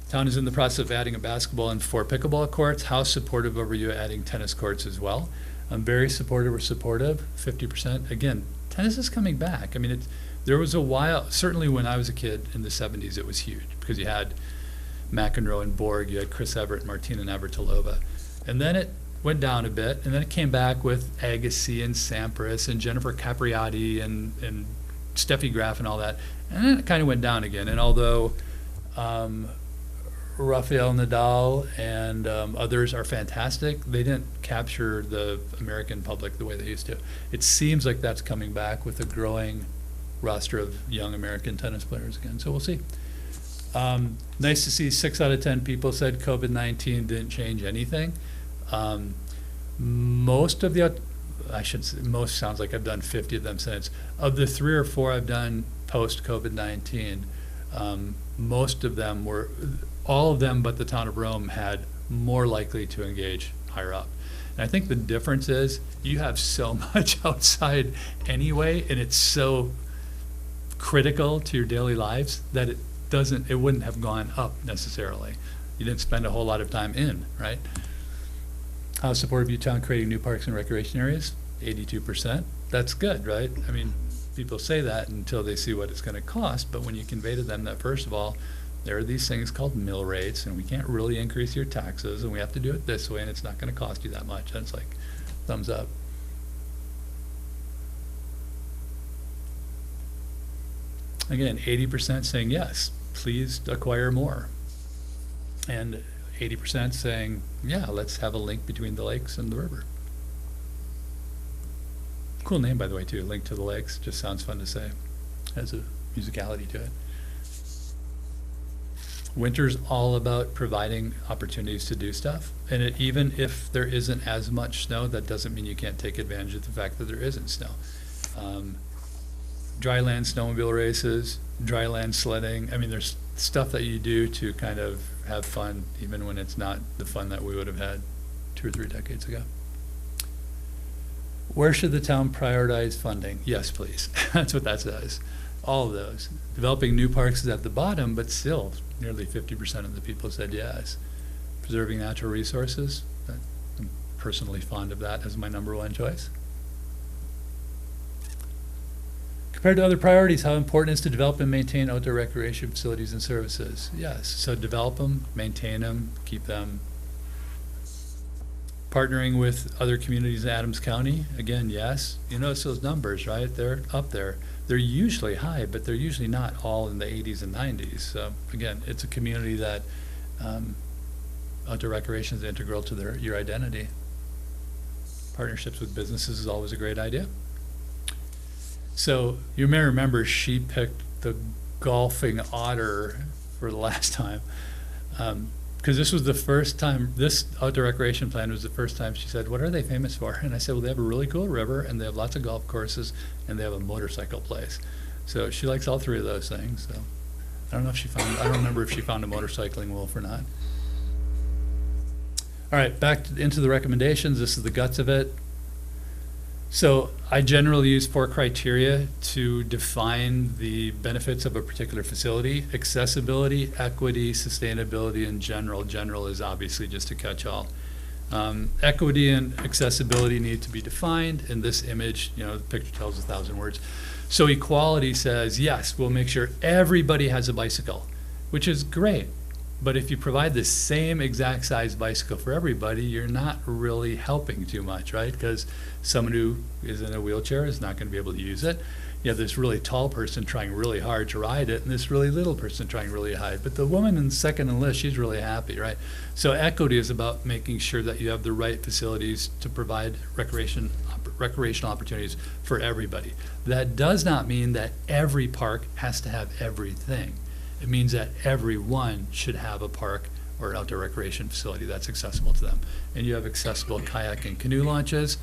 Town is in the process of adding a basketball and 4 pickleball courts. How supportive are you adding tennis courts as well? I'm very supportive or supportive, 50%. Again, tennis is coming back. I mean, there was a while, certainly when I was a kid in the 70s, it was huge because you had McEnroe and Borg, you had Chris Evert, Martina Navratilova. And then it went down a bit, and then it came back with Agassi and Sampras and Jennifer Capriati and Steffi Graf and all that. And then it kind of went down again. And although Rafael Nadal and others are fantastic, they didn't capture the American public the way they used to. It seems like that's coming back with a growing roster of young American tennis players again. So we'll see. Nice to see 6 out of 10 people said COVID-19 didn't change anything. Most of the, I should say, most sounds like I've done 50 of them since. Of the 3 or 4 I've done post-COVID-19, most of them were, all of them but the town of Rome had more likely to engage higher up. And I think the difference is you have so much outside anyway, and it's so critical to your daily lives that it wouldn't have gone up necessarily. You didn't spend a whole lot of time in, right? How supportive you town creating new parks and recreation areas? 82%. That's good, right? I mean, people say that until they see what it's going to cost, but when you convey to them that, first of all, there are these things called mill rates, and we can't really increase your taxes, and we have to do it this way, and it's not going to cost you that much. And it's like, thumbs up. Again, 80% saying yes, please acquire more. And 80% saying, yeah, let's have a link between the lakes and the river. Cool name, by the way, too, Link to the Lakes. Just sounds fun to say. Has a musicality to it. Winter's all about providing opportunities to do stuff. And even if there isn't as much snow, that doesn't mean you can't take advantage of the fact that there isn't snow. Dryland snowmobile races, dryland sledding. I mean, there's stuff that you do to kind of have fun, even when it's not the fun that we would have had 2 or 3 decades ago. Where should the town prioritize funding? Yes, please. That's what that says. All of those. Developing new parks is at the bottom, but still, nearly 50% of the people said yes. Preserving natural resources, I'm personally fond of that as my #1 choice. Compared to other priorities, how important is to develop and maintain outdoor recreation facilities and services? Yes, so develop them, maintain them, keep them. Partnering with other communities in Adams County, again, yes. You notice those numbers, right? They're up there. They're usually high, but they're usually not all in the 80s and 90s. So again, it's a community that outdoor recreation is integral to your identity. Partnerships with businesses is always a great idea. So you may remember she picked the golfing otter for the last time. Because this was the first time, this outdoor recreation plan was the first time she said, what are they famous for? And I said, well, they have a really cool river, and they have lots of golf courses, and they have a motorcycle place. So she likes all three of those things. So I don't know if she found, I don't remember if she found a motorcycling wolf or not. All right, into the recommendations. This is the guts of it. So I generally use 4 criteria to define the benefits of a particular facility: accessibility, equity, sustainability, and general. General is obviously just a catch-all. Equity and accessibility need to be defined. In this image, the picture tells 1,000 words. So equality says, yes, we'll make sure everybody has a bicycle, which is great. But if you provide the same exact size bicycle for everybody, you're not really helping too much, right? Because someone who is in a wheelchair is not going to be able to use it. You have this really tall person trying really hard to ride it, and this really little person trying really hard. But the woman in second on the list, she's really happy, right? So equity is about making sure that you have the right facilities to provide recreational opportunities for everybody. That does not mean that every park has to have everything. It means that everyone should have a park or an outdoor recreation facility that's accessible to them. And you have accessible kayak and canoe launches,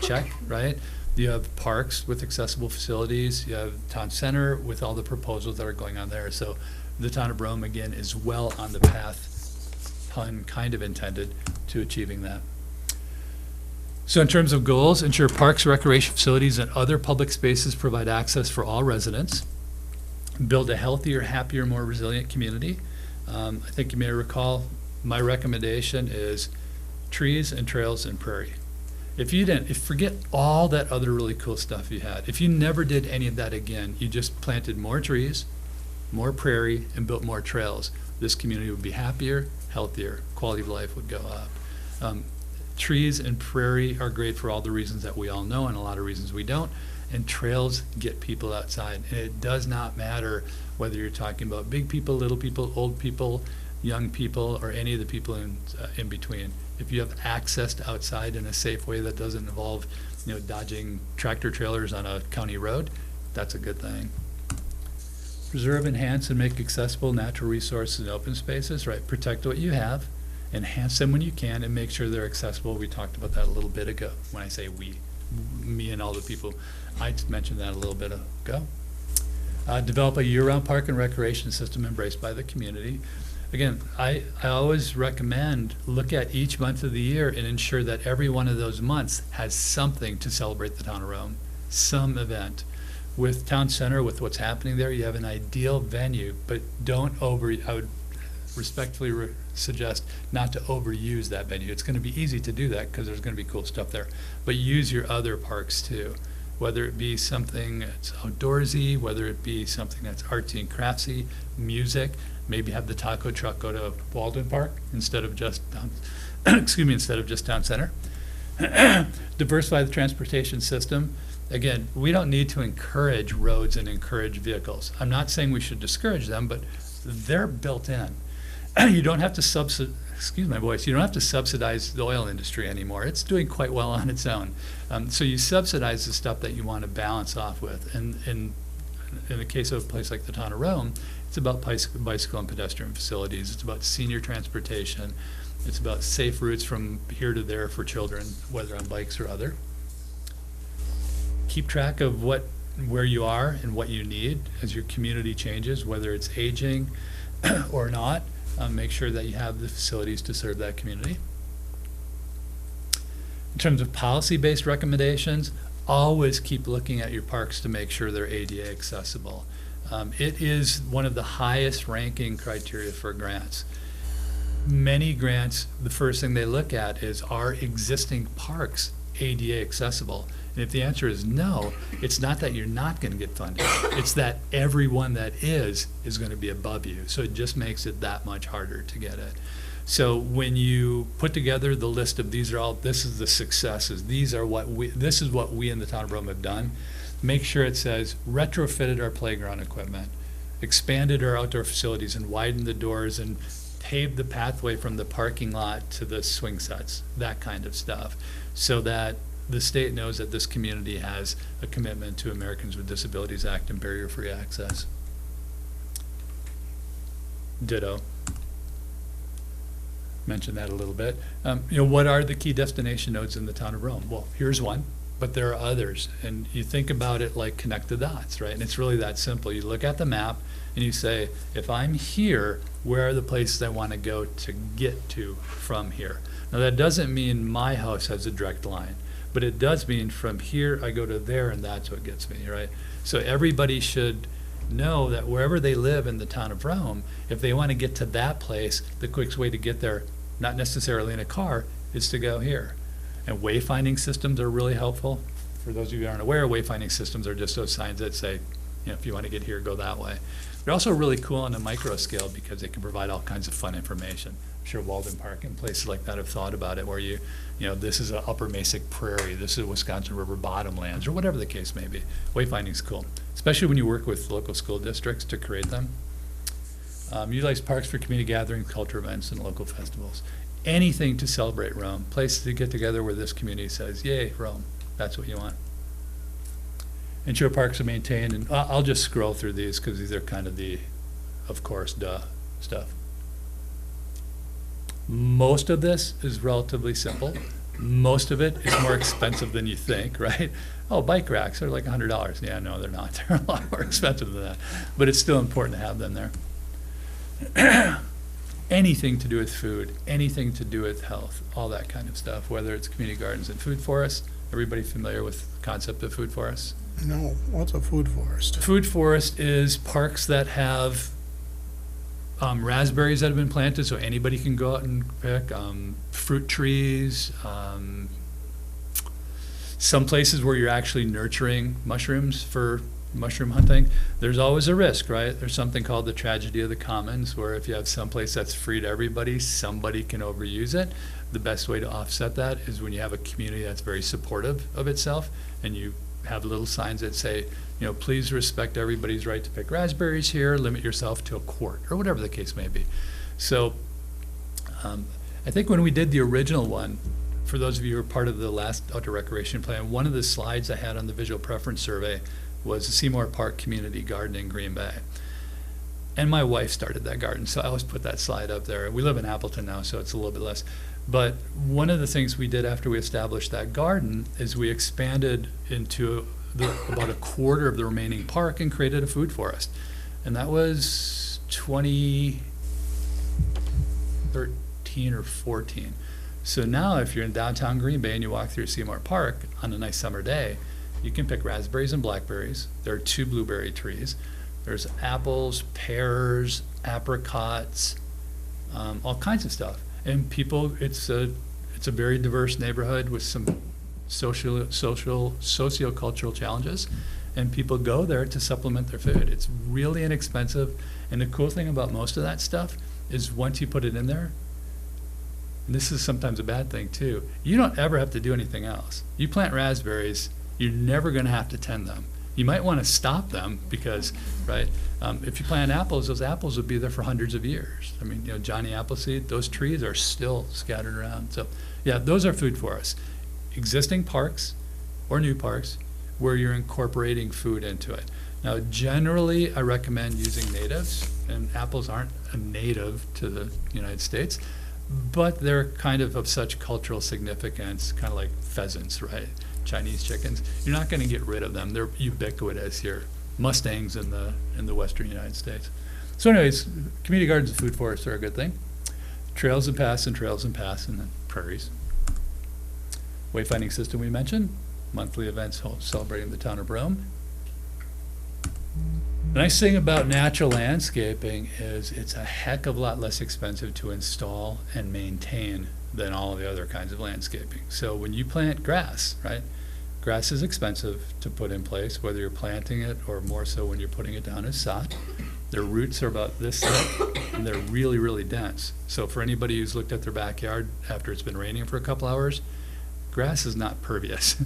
check, right? You have parks with accessible facilities. You have town center with all the proposals that are going on there. So the town of Rome, again, is well on the path, pun kind of intended, to achieving that. So in terms of goals, ensure parks, recreation facilities, and other public spaces provide access for all residents. Build a healthier, happier, more resilient community. I think you may recall my recommendation is trees and trails and prairie. If forget all that other really cool stuff you had. If you never did any of that again, you just planted more trees, more prairie, and built more trails, this community would be happier, healthier, quality of life would go up. Trees and prairie are great for all the reasons that we all know and a lot of reasons we don't. And trails get people outside. And it does not matter whether you're talking about big people, little people, old people, young people, or any of the people in between. If you have access to outside in a safe way that doesn't involve, dodging tractor trailers on a county road, that's a good thing. Preserve, enhance, and make accessible natural resources and open spaces, right? Protect what you have, enhance them when you can, and make sure they're accessible. We talked about that a little bit ago. When I say we, me and all the people, I mentioned that a little bit ago. Develop a year-round park and recreation system embraced by the community. Again, I always recommend look at each month of the year and ensure that every one of those months has something to celebrate the town of Rome, some event. With Town Center, with what's happening there, you have an ideal venue, but I would respectfully suggest not to overuse that venue. It's going to be easy to do that because there's going to be cool stuff there, but use your other parks too. Whether it be something that's outdoorsy, whether it be something that's artsy and craftsy, music, maybe have the taco truck go to Walden Park instead of just Town Center. Diversify the transportation system. Again, we don't need to encourage roads and encourage vehicles. I'm not saying we should discourage them, but they're built in. You don't have to you don't have to subsidize the oil industry anymore. It's doing quite well on its own. So you subsidize the stuff that you want to balance off with. And in the case of a place like the town of Rome, it's about bicycle and pedestrian facilities. It's about senior transportation. It's about safe routes from here to there for children, whether on bikes or other. Keep track of where you are and what you need as your community changes, whether it's aging or not. Make sure that you have the facilities to serve that community. In terms of policy-based recommendations, always keep looking at your parks to make sure they're ADA accessible. It is one of the highest ranking criteria for grants. Many grants, the first thing they look at is, are existing parks ADA accessible? And if the answer is no, it's not that you're not going to get funded. It's that everyone that is going to be above you. So it just makes it that much harder to get it. So when you put together the list of this is the successes, this is what we in the town of Rome have done, make sure it says retrofitted our playground equipment, expanded our outdoor facilities and widened the doors and pave the pathway from the parking lot to the swing sets, that kind of stuff, so that the state knows that this community has a commitment to Americans with Disabilities Act and barrier-free access. Ditto. Mentioned that a little bit. What are the key destination nodes in the town of Rome? Well, here's one, but there are others. And you think about it like connect the dots, right? And it's really that simple. You look at the map and you say, if I'm here, where are the places I want to go to get to from here? Now, that doesn't mean my house has a direct line, but it does mean from here I go to there, and that's what gets me, right? So everybody should know that wherever they live in the town of Rome, if they want to get to that place, the quickest way to get there, not necessarily in a car, is to go here. And wayfinding systems are really helpful. For those of you who aren't aware, wayfinding systems are just those signs that say, if you want to get here, go that way. They're also really cool on a micro scale because they can provide all kinds of fun information. I'm sure Walden Park and places like that have thought about it, where this is a Upper Masick Prairie, this is Wisconsin River Bottomlands, or whatever the case may be. Wayfinding's cool, especially when you work with local school districts to create them. Utilize parks for community gatherings, culture events, and local festivals. Anything to celebrate Rome. Places to get together where this community says, yay, Rome. That's what you want. Ensure parks are maintained, and I'll just scroll through these because these are kind of the, of course, duh stuff. Most of this is relatively simple. Most of it is more expensive than you think, right? Oh, bike racks are like $100. Yeah, no, they're not. They're a lot more expensive than that. But it's still important to have them there. Anything to do with food, anything to do with health, all that kind of stuff, whether it's community gardens and food forests. Everybody familiar with the concept of food forests? No, what's a food forest? Food forest is parks that have raspberries that have been planted, so anybody can go out and pick, fruit trees, some places where you're actually nurturing mushrooms for mushroom hunting. There's always a risk, right? There's something called the tragedy of the commons, where if you have someplace that's free to everybody, somebody can overuse it. The best way to offset that is when you have a community that's very supportive of itself, and you have little signs that say, please respect everybody's right to pick raspberries here, limit yourself to a quart, or whatever the case may be. So I think when we did the original one, for those of you who were part of the last outdoor recreation plan, one of the slides I had on the visual preference survey was the Seymour Park Community Garden in Green Bay. And my wife started that garden, so I always put that slide up there. We live in Appleton now, so it's a little bit less. But one of the things we did after we established that garden is we expanded into about a quarter of the remaining park and created a food forest. And that was 2013 or 14. So now if you're in downtown Green Bay and you walk through Seymour Park on a nice summer day, you can pick raspberries and blackberries. There are 2 blueberry trees. There's apples, pears, apricots, all kinds of stuff. And people, it's a very diverse neighborhood with some socio-cultural challenges, and people go there to supplement their food. It's really inexpensive, and the cool thing about most of that stuff is once you put it in there, and this is sometimes a bad thing too, you don't ever have to do anything else. You plant raspberries, you're never going to have to tend them. You might want to stop them because, right, if you plant apples, those apples would be there for hundreds of years. I mean, Johnny Appleseed, those trees are still scattered around. So, yeah, those are food forests. Existing parks or new parks where you're incorporating food into it. Now, generally, I recommend using natives, and apples aren't a native to the United States, but they're kind of such cultural significance, kind of like pheasants, right? Chinese chickens. You're not going to get rid of them. They're ubiquitous here. Mustangs in the western United States. So anyways, community gardens and food forests are a good thing. Trails and paths, and then prairies. Wayfinding system we mentioned. Monthly events celebrating the town of Rome. The nice thing about natural landscaping is it's a heck of a lot less expensive to install and maintain than all the other kinds of landscaping. So when you plant grass, right? Grass is expensive to put in place, whether you're planting it or more so when you're putting it down as sod. Their roots are about this thick, and they're really, really dense. So for anybody who's looked at their backyard after it's been raining for a couple hours, grass is not pervious.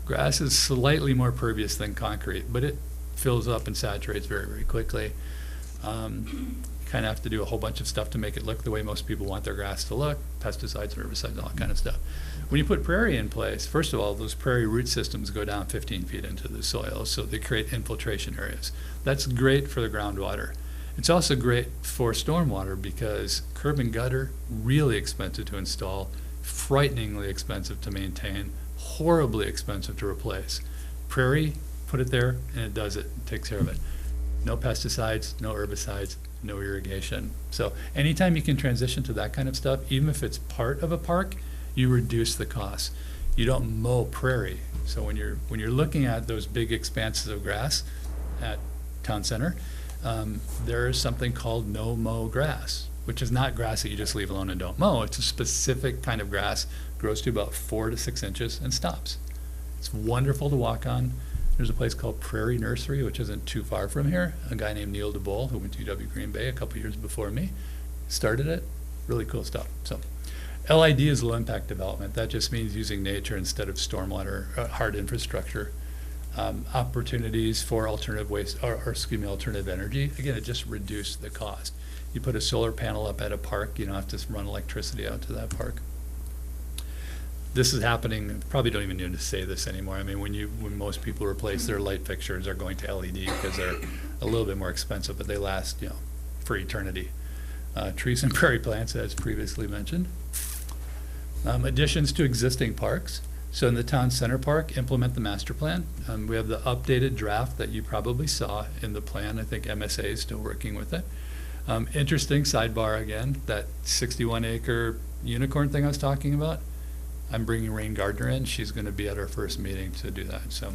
Grass is slightly more pervious than concrete, but it fills up and saturates very, very quickly. Kind kind of have to do a whole bunch of stuff to make it look the way most people want their grass to look, pesticides, herbicides, all that kind of stuff. When you put prairie in place, first of all, those prairie root systems go down 15 feet into the soil, so they create infiltration areas. That's great for the groundwater. It's also great for stormwater because curb and gutter, really expensive to install, frighteningly expensive to maintain, horribly expensive to replace. Prairie, put it there and it does it, takes care of it. No pesticides, no herbicides, no irrigation. So anytime you can transition to that kind of stuff, even if it's part of a park, you reduce the cost. You don't mow prairie. So when you're looking at those big expanses of grass at town center, there is something called no mow grass, which is not grass that you just leave alone and don't mow. It's a specific kind of grass, grows to about 4 to 6 inches and stops. It's wonderful to walk on. There's a place called Prairie Nursery, which isn't too far from here. A guy named Neil DeBoll, who went to UW Green Bay a couple years before me, started it. Really cool stuff. So LID is low impact development. That just means using nature instead of stormwater, hard infrastructure. Opportunities for alternative waste, alternative energy. Again, it just reduced the cost. You put a solar panel up at a park, you don't have to run electricity out to that park. This is happening, probably don't even need to say this anymore. I mean, when most people replace their light fixtures, they're going to LED because they're a little bit more expensive, but they last, for eternity. Trees and prairie plants, as previously mentioned. Additions to existing parks. So in the town center park, implement the master plan. We have the updated draft that you probably saw in the plan. I think MSA is still working with it. Interesting sidebar again, that 61-acre unicorn thing I was talking about. I'm bringing Rain Gardner in. She's going to be at our first meeting to do that. So,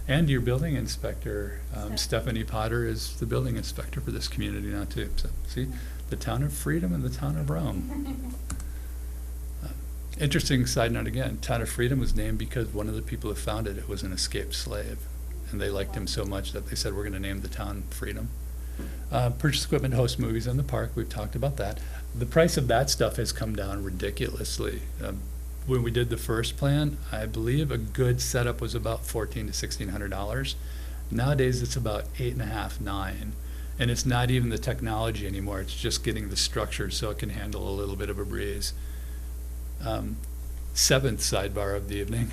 and your building inspector, Stephanie Potter, is the building inspector for this community now too. So, see, the town of Freedom and the town of Rome. Interesting side note again, Town of Freedom was named because one of the people who founded it was an escaped slave. And they liked him so much that they said, we're going to name the town Freedom. Purchase equipment to host movies in the park, we've talked about that. The price of that stuff has come down ridiculously. When we did the first plan, I believe a good setup was about $1,400 to $1,600. Nowadays it's about $8,500, $9,000. And it's not even the technology anymore, it's just getting the structure so it can handle a little bit of a breeze. Seventh sidebar of the evening.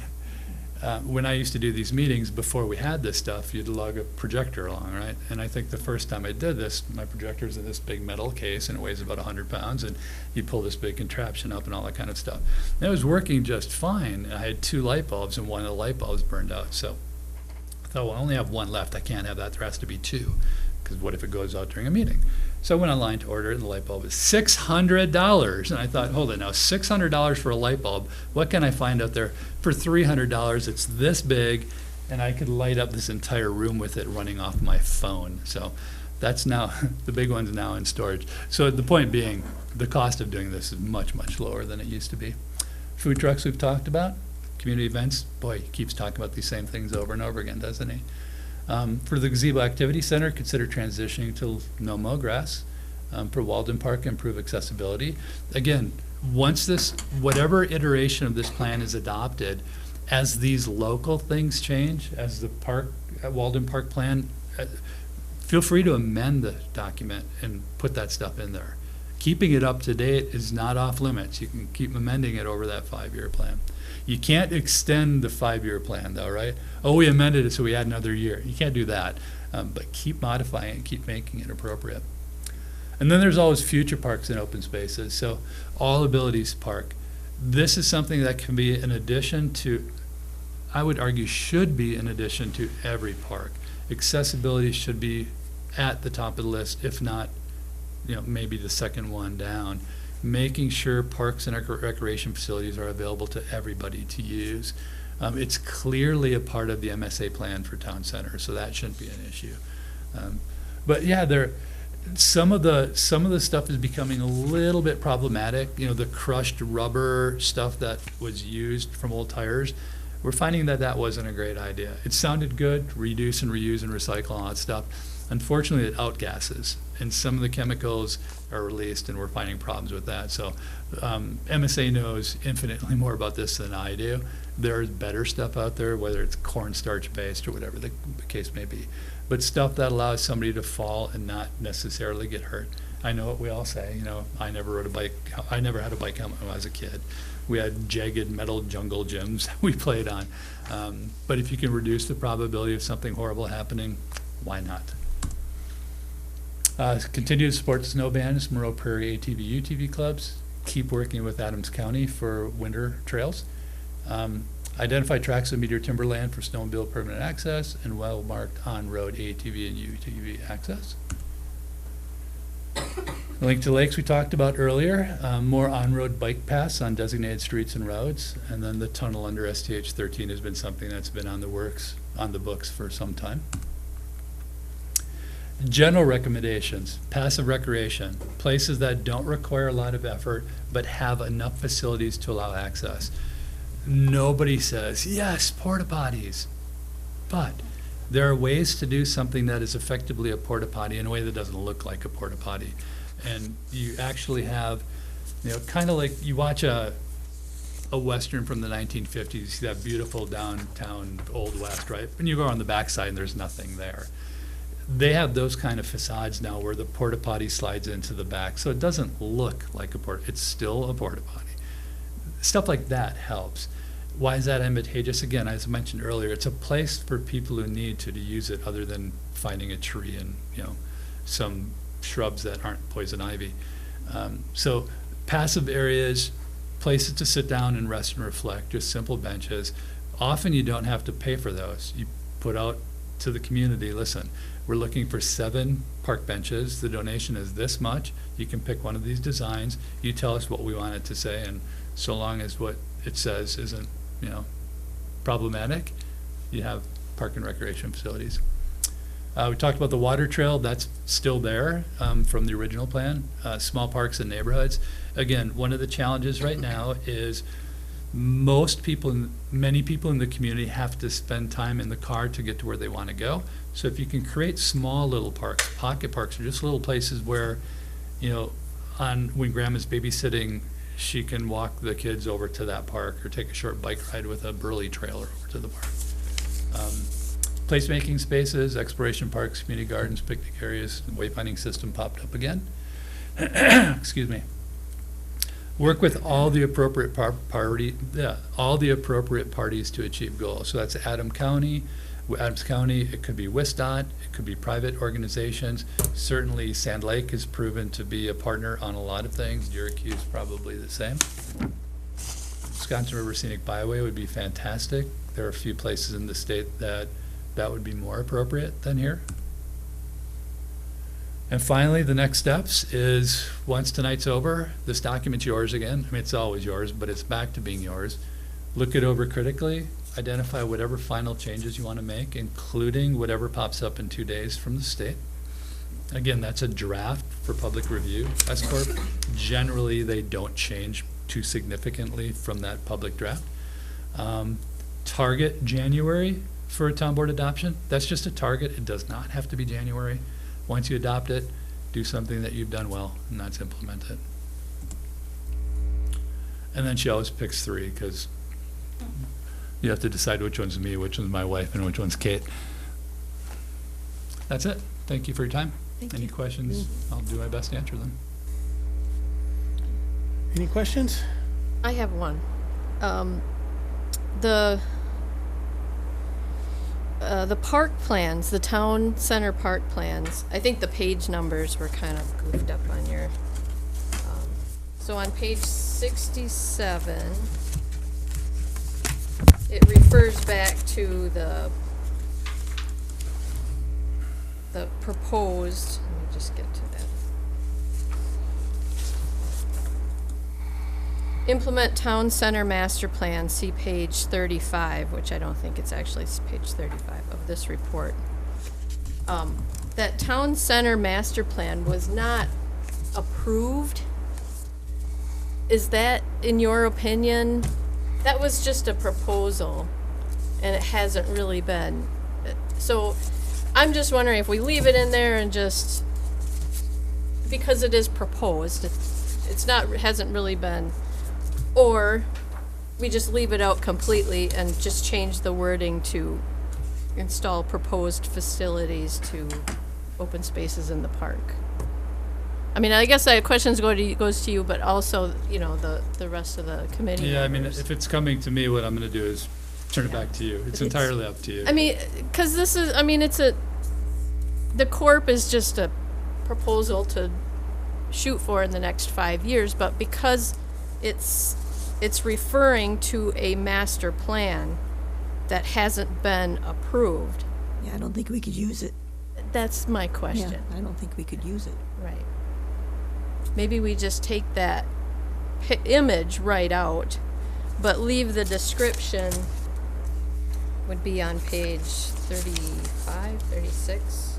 When I used to do these meetings, before we had this stuff, you'd lug a projector along, right? And I think the first time I did this, my projector's in this big metal case and it weighs about 100 pounds, and you pull this big contraption up and all that kind of stuff. And it was working just fine. I had 2 light bulbs and one of the light bulbs burned out. So I thought, well, I only have 1 left. I can't have that. There has to be 2. Because what if it goes out during a meeting? So I went online to order it, and the light bulb is $600. And I thought, hold it now, $600 for a light bulb. What can I find out there for $300? It's this big, and I could light up this entire room with it running off my phone. So that's now, the big one's now in storage. So the point being, the cost of doing this is much, much lower than it used to be. Food trucks we've talked about. Community events, boy, he keeps talking about these same things over and over again, doesn't he? For the Gazebo Activity Center, consider transitioning to no mow grass. For Walden Park, improve accessibility. Again, once this, whatever iteration of this plan is adopted, as these local things change, as the park, Walden Park plan, feel free to amend the document and put that stuff in there. Keeping it up to date is not off limits. You can keep amending it over that 5-year plan. You can't extend the 5-year plan though, right? Oh, we amended it so we had another year. You can't do that, but keep modifying it, keep making it appropriate. And then there's always future parks and open spaces. So All Abilities Park, this is something that can be an addition to, I would argue should be an addition to every park. Accessibility should be at the top of the list, if not, maybe the second one down. Making sure parks and recreation facilities are available to everybody to use. It's clearly a part of the MSA plan for town center, so that shouldn't be an issue. But yeah, some of the stuff is becoming a little bit problematic. The crushed rubber stuff that was used from old tires, we're finding that wasn't a great idea. It sounded good, reduce and reuse and recycle and all that stuff. Unfortunately, it outgasses, and some of the chemicals are released, and we're finding problems with that. So MSA knows infinitely more about this than I do. There's better stuff out there, whether it's cornstarch based or whatever the case may be. but stuff that allows somebody to fall and not necessarily get hurt. I know what we all say, you know, I never had a bike helmet when I was a kid. We had jagged metal jungle gyms that we played on. But if you can reduce the probability of something horrible happening, why not? Continue to support snow bands, Monroe Prairie ATV, UTV clubs. Keep working with Adams County for winter trails. Identify tracts of meteor timberland for snowmobile permanent access and well-marked on-road ATV and UTV access. Link to lakes we talked about earlier, more on-road bike paths on designated streets and roads, and then the tunnel under STH 13 has been something that's been on the books for some time. General recommendations, passive recreation, places that don't require a lot of effort but have enough facilities to allow access. Nobody says, yes, porta potties, but there are ways to do something that is effectively a porta potty in a way that doesn't look like a porta potty. And you actually have, you know, kind of like you watch a Western from the 1950s, you see that beautiful downtown Old West, right? And you go on the backside and there's nothing there. They have those kind of facades now where the porta potty slides into the back, so it doesn't look like a porta, it's still a porta potty. Stuff like that helps. Why is that advantageous? Again, as I mentioned earlier, it's a place for people who need to use it other than finding a tree and, you know, some shrubs that aren't poison ivy. So passive areas, places to sit down and rest and reflect, just simple benches. Often you don't have to pay for those. You put out to the community, listen, we're looking for 7 park benches. The donation is this much. You can pick one of these designs. You tell us what we want it to say, and so long as what it says isn't, you know, problematic, you have park and recreation facilities. We talked about the water trail. That's still there from the original plan. Small parks and neighborhoods. Again, one of the challenges right now is many people in the community have to spend time in the car to get to where they want to go. So if you can create small little parks, pocket parks, or just little places where, you know, when grandma's babysitting, she can walk the kids over to that park or take a short bike ride with a Burley trailer over to the park. Placemaking spaces, exploration parks, community gardens, picnic areas, wayfinding system popped up again. Excuse me. Work with all the appropriate parties to achieve goals. So that's Adams County, it could be WSDOT, it could be private organizations. Certainly Sand Lake has proven to be a partner on a lot of things. Syracuse probably the same. Wisconsin River Scenic Byway would be fantastic. There are a few places in the state that would be more appropriate than here. And finally, the next steps is, once tonight's over, this document's yours again. I mean, it's always yours, but it's back to being yours. Look it over critically, identify whatever final changes you want to make, including whatever pops up in 2 days from the state. Again, that's a draft for public review. S-Corp, generally, they don't change too significantly from that public draft. Target January for a town board adoption. That's just a target. It does not have to be January. Once you adopt it, do something that you've done well, and that's implement it. And then she always picks 3, because you have to decide which one's me, which one's my wife, and which one's Kate. That's it. Thank you for your time. Any questions? I'll do my best to answer them. Any questions? I have one. The park plans, the town center park plans, I think the page numbers were kind of goofed up on your, so on page 67, it refers back to the proposed, let me just get to that. Implement Town Center Master Plan, see page 35, which I don't think it's actually page 35 of this report. That Town Center Master Plan was not approved. Is that, in your opinion, that was just a proposal and it hasn't really been. So I'm just wondering if we leave it in there and just, because it is proposed, it's not, hasn't really been, or we just leave it out completely and just change the wording to install proposed facilities to open spaces in the park. I mean, I guess that questions goes to you, but also, you know, the rest of the committee Yeah, I mean, members. if it's coming to me, what I'm gonna do is turn it back to you. It's entirely up to you. I mean, because this is, I mean, the corp is just a proposal to shoot for in the next 5 years, but because it's referring to a master plan that hasn't been approved, Yeah, I don't think we could use it. that's my Yeah, question. I don't think we could use it. Right. Maybe we just take that image right out, but leave the description, would be on page 35, 36.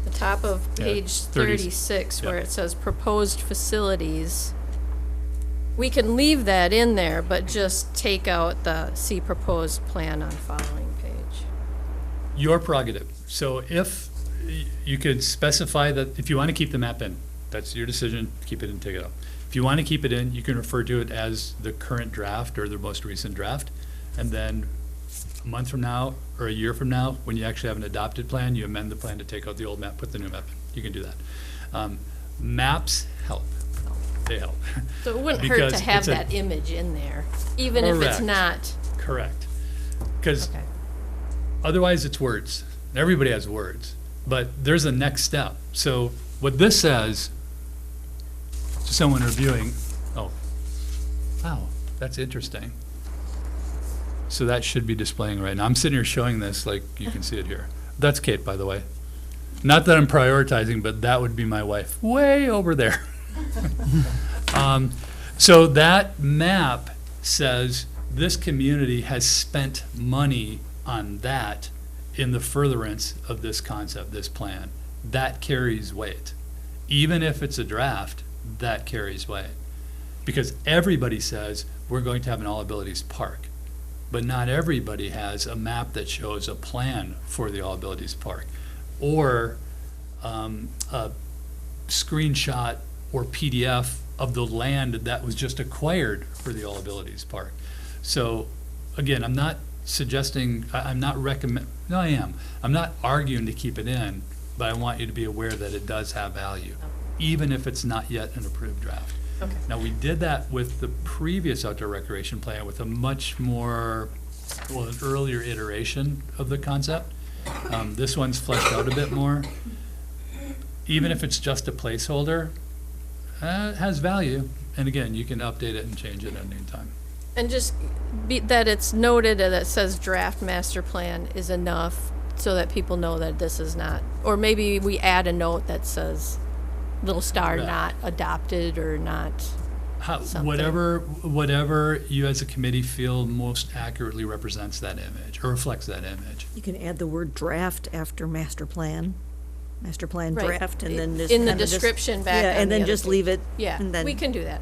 The top of Yeah, page 30 36, where yeah. it says proposed facilities. We can leave that in there, but just take out the see proposed plan on following page. Your prerogative. So if you could specify that, if you want to keep the map in, that's your decision, keep it in, take it out. If you want to keep it in, you can refer to it as the current draft or the most recent draft. And then a month from now or a year from now, when you actually have an adopted plan, you amend the plan to take out the old map, put the new map in. You can do that. Maps help. They help. So it wouldn't hurt Because to have it's a- that image in there, even if it's Correct. not. Correct. Because Okay. otherwise it's words. Everybody has words, but there's a next step. So what this says to someone reviewing, oh, wow, that's interesting. So that should be displaying right now. I'm sitting here showing this like you can see it here. That's Kate, by the way. Not that I'm prioritizing, but that would be my wife, way over there. So that map says this community has spent money on that in the furtherance of this concept, this plan. That carries weight. Even if it's a draft, that carries weight. Because everybody says we're going to have an all abilities park, but not everybody has a map that shows a plan for the all abilities park, or a screenshot or PDF of the land that was just acquired for the All Abilities Park. So, again, I'm not suggesting, I'm not recommend, no, I am. I'm not arguing to keep it in, but I want you to be aware that it does have value, even if it's not yet an approved draft. Okay. Now, we did that with the previous outdoor recreation plan with a much more, well, an earlier iteration of the concept. This one's fleshed out a bit more. Even if it's just a placeholder, it has value. And again, you can update it and change it at any time. And just that it's noted and it says draft master plan is enough so that people know that this is not, or maybe we add a note that says little star Right. not adopted or not. Something. Whatever you as a committee feel most accurately represents that image or reflects that image. You can add the word draft after master plan Right. draft, and then just In the kinda just- description back Yeah, on and the then other just page. leave it. Yeah, and then we can do that.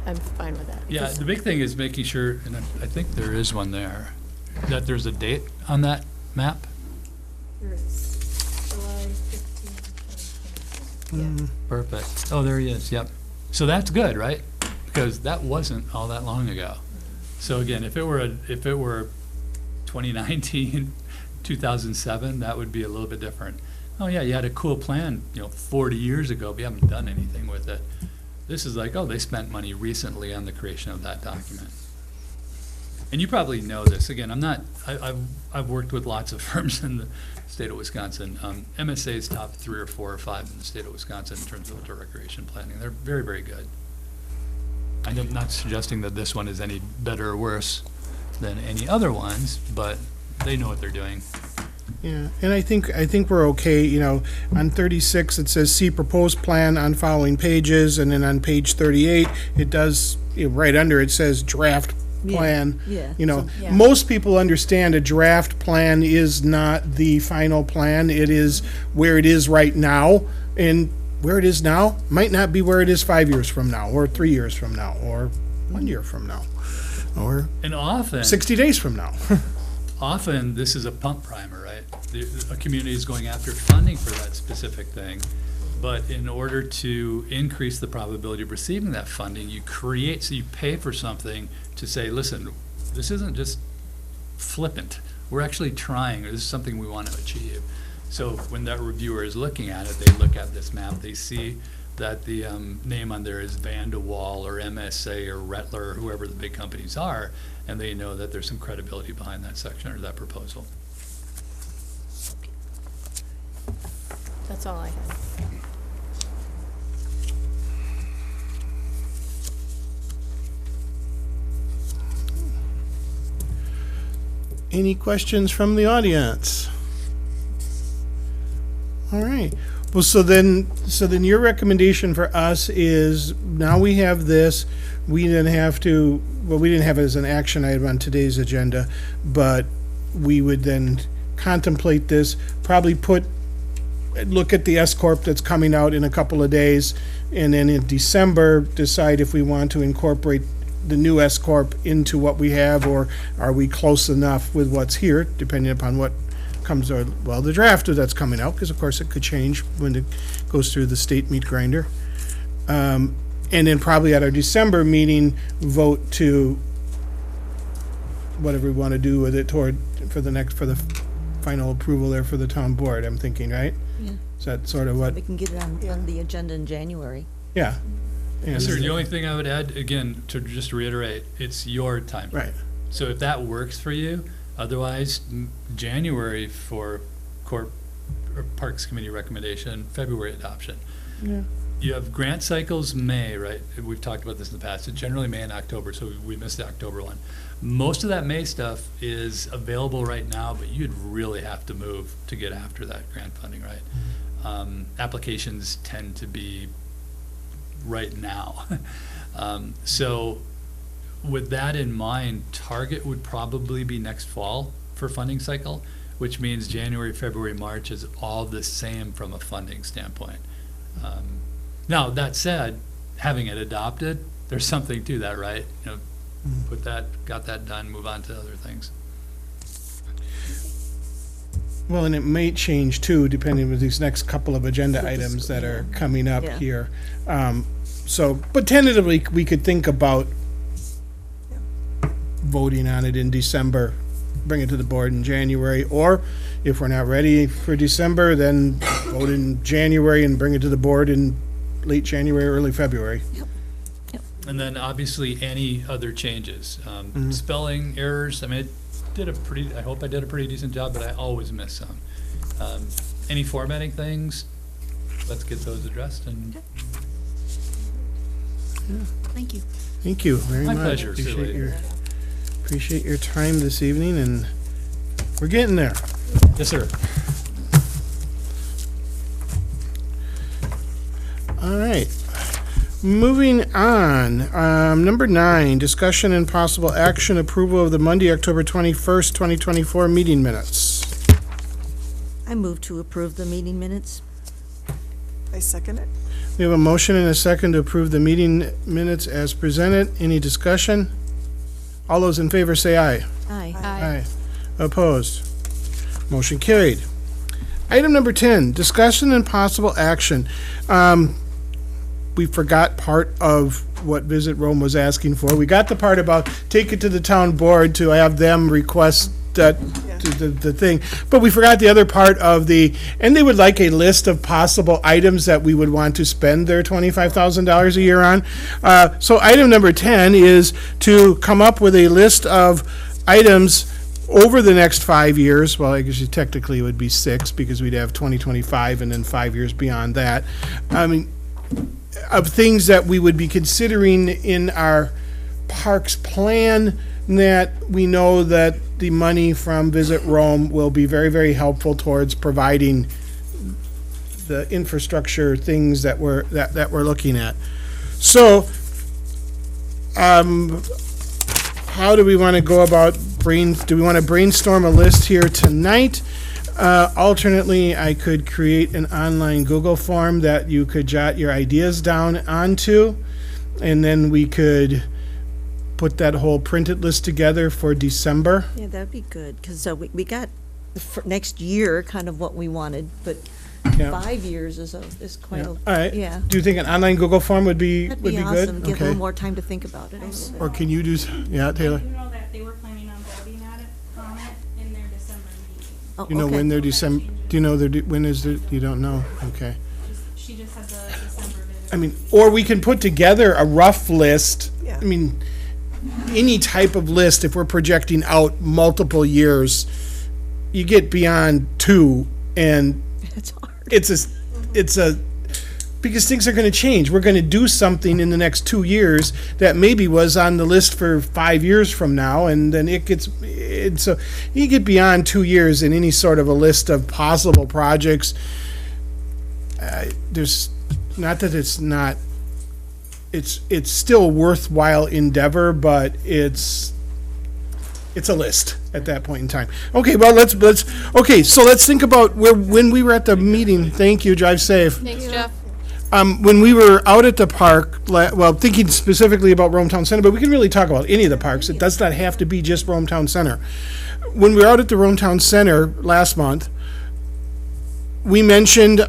I'm fine with that. Yeah, the big thing is making sure, and I think there is one there, that there's a date on that map. There is July 15th. Perfect. Oh, there he is, yep. So that's good, right? Because that wasn't all that long ago. So again, if it were 2019, 2007, that would be a little bit different. Oh yeah, you had a cool plan, 40 years ago, but you haven't done anything with it. This is like, oh, they spent money recently on the creation of that document. And you probably know this. Again, I've worked with lots of firms in the state of Wisconsin. MSA is top 3 or 4 or 5 in the state of Wisconsin in terms of outdoor recreation planning. They're very, very good. I'm not suggesting that this one is any better or worse than any other ones, but they know what they're doing. Yeah, and I think we're okay, on 36, it says see proposed plan on following pages, and then on page 38, it does, right under it says draft plan. yeah, Most people understand a draft plan is not the final plan, it is where it is right now, and where it is now might not be where it is 5 years from now, or 3 years from now, or 1 year from now, or And often, 60 days from now. often this is a pump primer, right? A community is going after funding for that specific thing. But in order to increase the probability of receiving that funding, you pay for something to say, listen, this isn't just flippant. We're actually trying, or this is something we want to achieve. So when that reviewer is looking at it, they look at this map, they see that the name on there is Van de Waal or MSA or Rettler or whoever the big companies are, and they know that there's some credibility behind that section or that proposal. That's all I have. Any questions from the audience? All right. Well, so then your recommendation for us is, now we have this, we didn't have it as an action item on today's agenda, but we would then contemplate this, probably look at the S-Corp that's coming out in a couple of days, and then in December, decide if we want to incorporate the new S-Corp into what we have, or are we close enough with what's here, depending upon what comes, the draft that's coming out, because of course it could change when it goes through the state meat grinder. And then probably at our December meeting, vote to whatever we want to do with it for the final approval there for the town board, I'm thinking, right? Yeah. Is that sort of what, We can get it on the agenda in January. yeah. Yes, sir. The only thing I would add, again, to just reiterate, it's your time. Right. So if that works for you, otherwise, January for Parks Committee recommendation, February adoption. Yeah. You have grant cycles May, right? We've talked about this in the past. It's generally May and October, so we missed the October one. Most of that May stuff is available right now, but you'd really have to move to get after that grant funding, right? Applications tend to be right now. So with that in mind, target would probably be next fall for funding cycle, which means January, February, March is all the same from a funding standpoint. Now, that said, having it adopted, there's something to that, right? Got that done, move on to other things. Well, and it may change too, depending on these next couple of agenda items that are coming up Yeah. here. But tentatively, we could think about voting on it in December, bring it to the board in January, or if we're not ready for December, then vote in January and bring it to the board in late January, early February. And then obviously any other changes, spelling errors. I mean, I hope I did a pretty decent job, but I always miss some. Any formatting things, let's get those addressed. And Thank you. Thank you very My much. pleasure, Celia. Appreciate your time this evening, and we're getting there. Yes, sir. All right. Moving on, number 9, discussion and possible action approval of the Monday, October 21st, 2024 meeting minutes. I move to approve the meeting minutes. I second it. We have a motion and a second to approve the meeting minutes as presented. Any discussion? All those in favor say aye. Aye. Aye. Opposed? Motion carried. Item number 10, discussion and possible action. We forgot part of what Visit Rome was asking for. We got the part about take it to the town board to have them request that, the thing. But we forgot the other part of and they would like a list of possible items that we would want to spend their $25,000 a year on. So item number 10 is to come up with a list of items over the next 5 years. Well, I guess technically it would be 6 because we'd have 2025 and then 5 years beyond that. I mean, of things that we would be considering in our parks plan that we know that the money from Visit Rome will be very, very helpful towards providing the infrastructure things that we're looking at. So, how do we want to go about do we want to brainstorm a list here tonight? Alternately, I could create an online Google form that you could jot your ideas down onto, and then we could put that whole printed list together for December. Yeah, that'd be good, because we got for next year, kind of what we wanted, but Yeah. 5 years is quite Yeah. a, All right. yeah. Do you think an online Google form would be That'd good? be awesome, give a Okay. little more time to think about it a little bit. Or can you do, yeah, Taylor? You know that they were planning on voting on it in their December meeting. Oh, You know okay. when their December, do you know when is their, you don't know? Okay. She just had the December visit. I mean, or we can put together a rough list. Yeah. I mean, any type of list, if we're projecting out multiple years, you get beyond 2 and It's hard. it's a, because things are gonna change. We're gonna do something in the next 2 years that maybe was on the list for 5 years from now, and then so you get beyond 2 years in any sort of a list of possible projects. There's, not that it's not, it's still a worthwhile endeavor, but it's a list at that point in time. Okay, well, okay, so let's think about when we were at the meeting. Thank you, drive safe. Thanks, Jeff. When we were out at the park, well, thinking specifically about Rome Town Center, but we can really talk about any of the parks. It does not have to be just Rome Town Center. When we were out at the Rome Town Center last month, we mentioned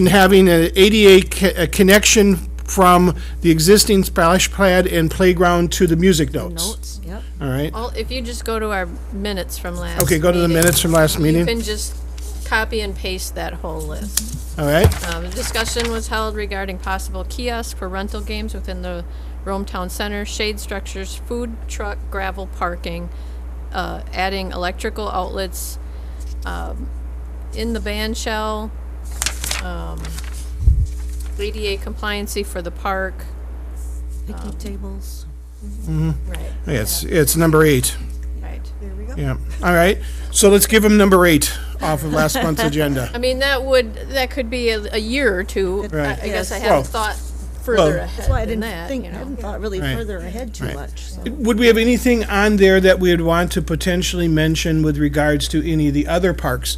having an ADA connection from the existing splash pad and playground to the music notes. Notes, yep. All right? If you just go to our minutes from last. Okay, go to the meeting, minutes from last You meeting. can just copy and paste that whole list. All right? The discussion was held regarding possible kiosk for rental games within the Rome Town Center, shade structures, food truck, gravel parking, adding electrical outlets, in the band shell, ADA compliancy for the park. Picnic tables. Right, It's number 8. right. There we go. Yeah. All right. So let's give them number 8 off of last month's agenda. I mean, that could be a year or two. Right. I guess I Yes. haven't Well, thought well, further That's why I ahead than didn't that, think, you I know. hadn't thought really Right. further ahead too Right. much, so. Would we have anything on there that we would want to potentially mention with regards to any of the other parks?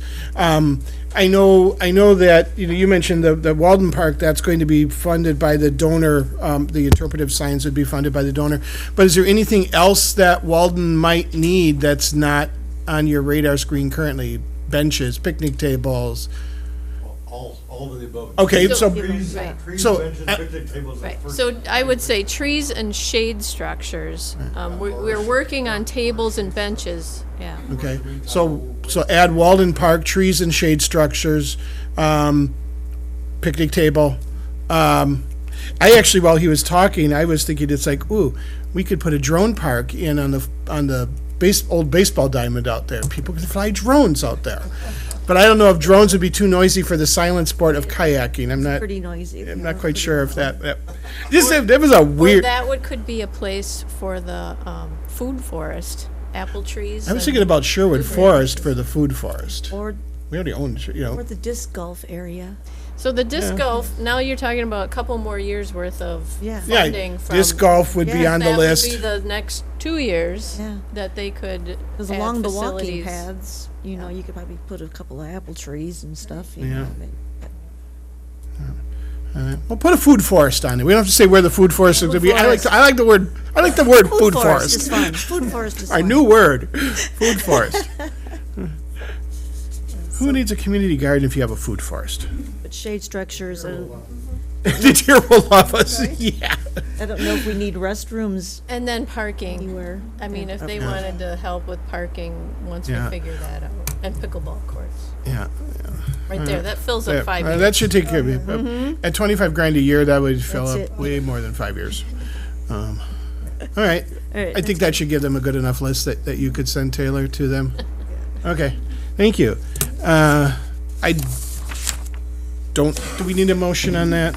I know that, you mentioned the Walden Park, that's going to be funded by the donor, the interpretive signs would be funded by the donor. But is there anything else that Walden might need that's not on your radar screen currently? Benches, picnic tables? All of the above. Okay, So- so, Right. So, benches, picnic tables. Right, so I would say trees and shade structures. We're working on tables and benches, yeah. okay, so add Walden Park, trees and shade structures, picnic table. I actually, while he was talking, I was thinking, it's like, ooh, we could put a drone park in on the old baseball diamond out there. People could fly drones out there. But I don't know if drones would be too noisy for the silent sport of kayaking. I'm Pretty noisy. not quite sure if that was a Well, weird. could be a place for the food forest, apple trees. I was and- thinking about Sherwood Forest for the food forest. Or, We already own, or the disc golf area. So the disc golf, now you're talking about a couple more years worth of Yeah. funding Yeah, from. disc golf would be Yeah, on the That would list. be the next 2 years Yeah. that they could Because add along the walking facilities. paths, you know, you could probably put a couple of apple trees and stuff, you Yeah. know. Well, put a food forest on it. We don't have to say where the food forest is going to be. I like the word food forest. is fun. Food forest is Our fun. new word, food forest. Who needs a community garden if you have a food forest? But shade structures, The deer will love us. Yeah. I don't know if we need restrooms And then parking. anywhere. I mean, if they wanted to help with parking, once we Yeah. figure that out, and pickleball courts, Yeah. right there, that fills Yeah, up 5 years. that should take care of it. At $25,000 a year, that would fill That's up it. way more than 5 years. All right. All right, I think that should give them a good enough list that you could send Taylor to them. Okay, thank you. I don't, do we need a motion on that?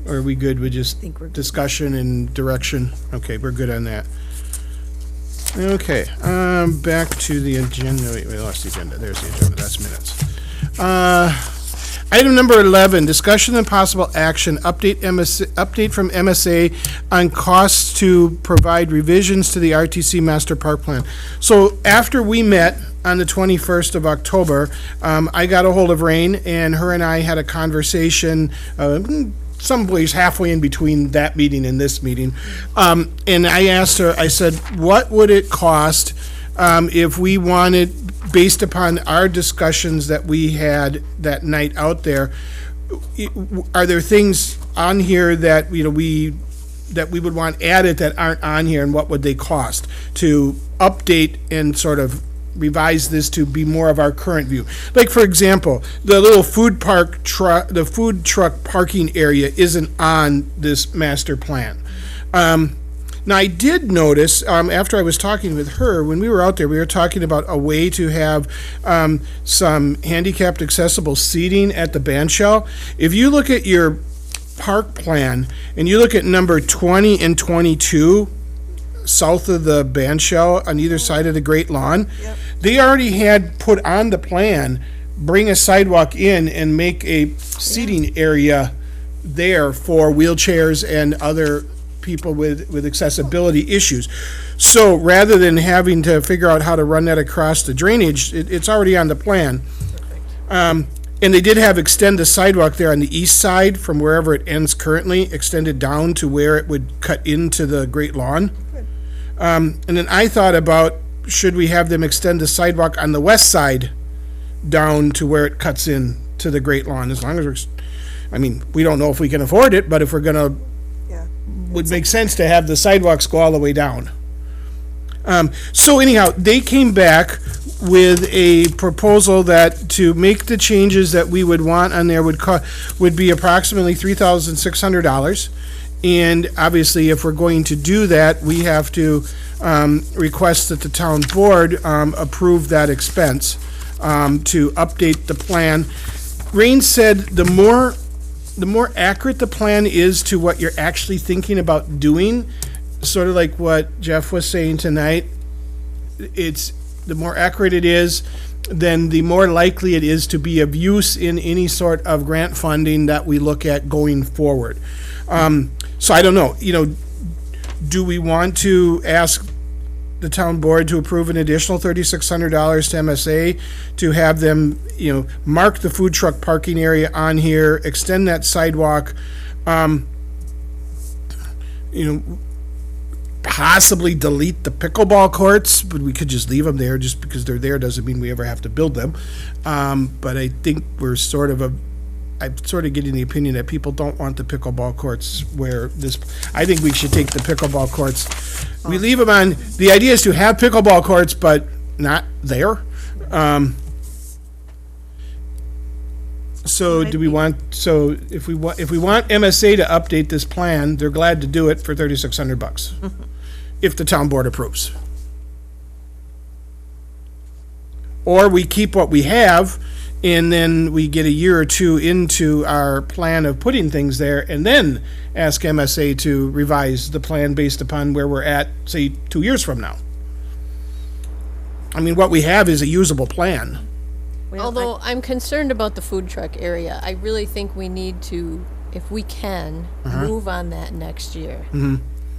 Or are we good with just think we're good. discussion and direction? Okay, we're good on that. Okay, back to the agenda. Wait, we lost the agenda. There's the agenda. That's minutes. Item number 11, discussion and possible action, update from MSA on costs to provide revisions to the RTC Master Park Plan. So after we met on the 21st of October, I got a hold of Rain, and her and I had a conversation, someplace halfway in between that meeting and this meeting. And I asked her, I said, what would it cost if we wanted, based upon our discussions that we had that night out there, are there things on here that, that we would want added that aren't on here, and what would they cost to update and sort of revise this to be more of our current view? Like, for example, the little the food truck parking area isn't on this master plan. Now, I did notice, after I was talking with her, when we were out there, we were talking about a way to have some handicapped accessible seating at the band shell. If you look at your park plan, and you look at number 20 and 22, south of the band shell on either side of the Great Lawn, they already had put on the plan, bring a sidewalk in and make a seating area there for wheelchairs and other people with accessibility issues. So rather than having to figure out how to run that across the drainage, it's already on the plan. And they did extend the sidewalk there on the east side from wherever it ends currently, extended down to where it would cut into the Great Lawn. And then I thought about, should we have them extend the sidewalk on the west side down to where it cuts in to the Great Lawn, as long as we don't know if we can afford it, but if we're gonna, would make sense to have the sidewalks go all the way down. So anyhow, they came back with a proposal that to make the changes that we would want on there would be approximately $3,600. And obviously, if we're going to do that, we have to request that the town board approve that expense to update the plan. Rain said the more accurate the plan is to what you're actually thinking about doing, sort of like what Jeff was saying tonight, the more accurate it is, then the more likely it is to be of use in any sort of grant funding that we look at going forward. So I don't know, do we want to ask the town board to approve an additional $3,600 to MSA to have them, mark the food truck parking area on here, extend that sidewalk, possibly delete the pickleball courts, but we could just leave them there. Just because they're there doesn't mean we ever have to build them. But I think I'm sort of getting the opinion that people don't want the pickleball courts I think we should take the pickleball courts. We leave them on, the idea is to have pickleball courts, but not there. So do we want, if we want MSA to update this plan, they're glad to do it for $3,600, if the town board approves. Or we keep what we have, and then we get a year or two into our plan of putting things there, and then ask MSA to revise the plan based upon where we're at, say, 2 years from now. What we have is a usable plan. Although I'm concerned about the food truck area, I really think we need to, if we can, move on that next year.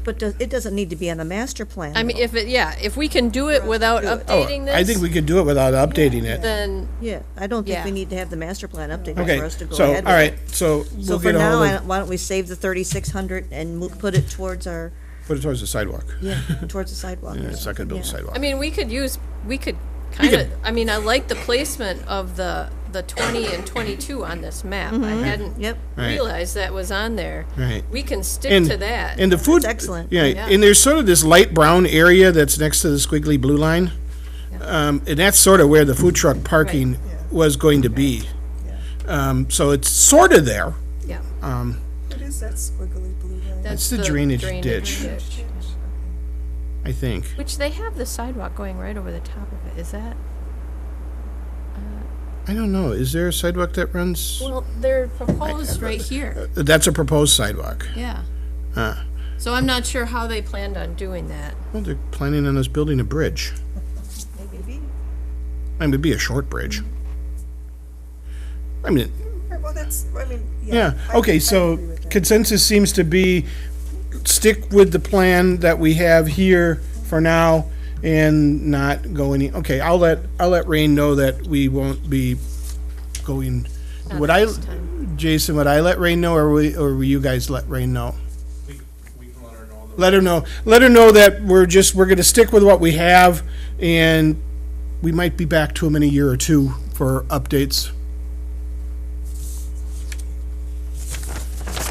But it doesn't need to be on the master plan. If we can do it without updating this. I think we could do it without updating it. Then, Yeah, I don't think Yeah. we need to have the master plan updated Okay, for us to go so, ahead all with right, it. so So we'll for get a now, hold of, why don't we save the 3,600 and put it towards our, put it towards the sidewalk. towards the sidewalk. Yeah, it's not gonna build a Yeah. sidewalk. we could kind of, I like the placement of the 20 and 22 on this map. I hadn't Yep. Right. realized that was on there. Right. We can stick And- to that. And the food. That's excellent. Yeah, Yeah. and there's sort of this light brown area that's next to the squiggly blue line. And that's sort of where the food truck parking was going to be. So it's sort of there. Yeah. What is that squiggly blue line? It's the drainage ditch. I think. Which they have the sidewalk going right over the top of it. Is that? I don't know. Is there a sidewalk that runs? Well, they're proposed right here. That's a proposed sidewalk. Yeah. Huh. So I'm not sure how they planned on doing that. Well, they're planning on us building a bridge. Maybe. It'd be a short bridge. Well, Yeah, okay, so consensus seems to be stick with the plan that we have here for now and not go any, okay, I'll let Rain know that we won't be going. Not Would I, this time. Jason, would I let Rain know, or will you guys let Rain know? We can let her know Let her know that we're gonna stick with what we have, and we might be back to them in a year or two for updates.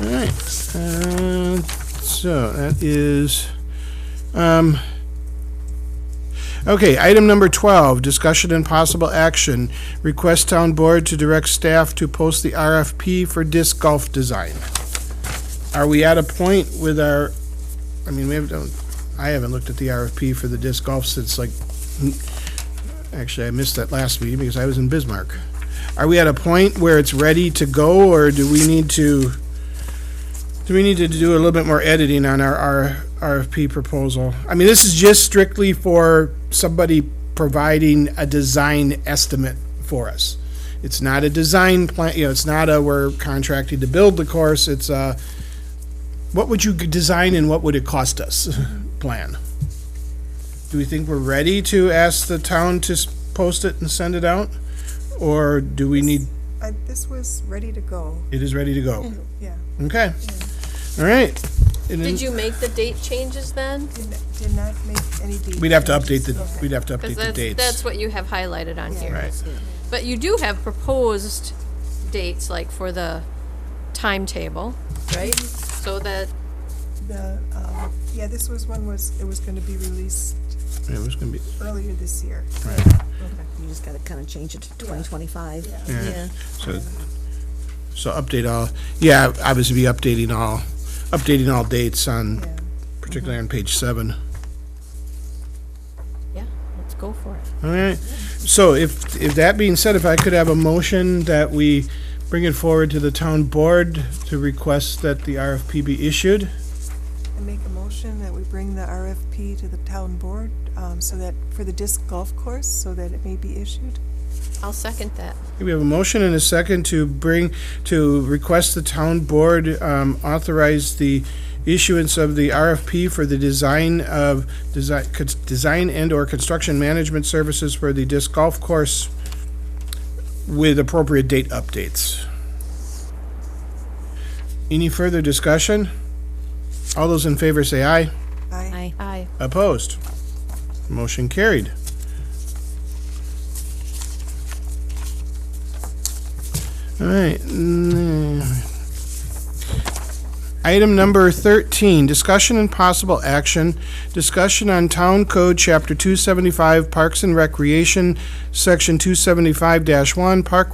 All right, so that is, okay, item number 12, discussion and possible action. Request town board to direct staff to post the RFP for disc golf design. Are we at a point with our, I mean, I haven't looked at the RFP for the disc golf since actually I missed that last meeting because I was in Bismarck. Are we at a point where it's ready to go, or do we need to do a little bit more editing on our RFP proposal? I mean, this is just strictly for somebody providing a design estimate for us. It's not a design plan, it's not we're contracting to build the course. It's what would you design and what would it cost us plan? Do we think we're ready to ask the town to post it and send it out? Or do we need, This was ready to go, it is ready to go? yeah. Okay. All right. And then Did you make the date changes then? Did not make any details. we'd have to update the Because dates. that's what you have highlighted on here. Right. But you do have proposed dates, like for the timetable, right? So that, Yeah, this was it was gonna be released It was gonna be, earlier this year. You just gotta kind of change it to 2025. yeah. Yeah. So update all, obviously be updating all dates on, Yeah. particularly on page 7. yeah, let's go for it. All right. So if that being said, if I could have a motion that we bring it forward to the town board to request that the RFP be issued. I make a motion that we bring the RFP to the town board, so that, for the disc golf course, so that it may be issued. I'll second that. We have a motion and a second to request the town board authorize the issuance of the RFP for the design and or construction management services for the disc golf course with appropriate date updates. Any further discussion? All those in favor say aye. Aye. Aye. Opposed? Motion carried. All right. Item number 13, discussion and possible action. Discussion on Town Code, Chapter 275, Parks and Recreation, Section 275-1, Park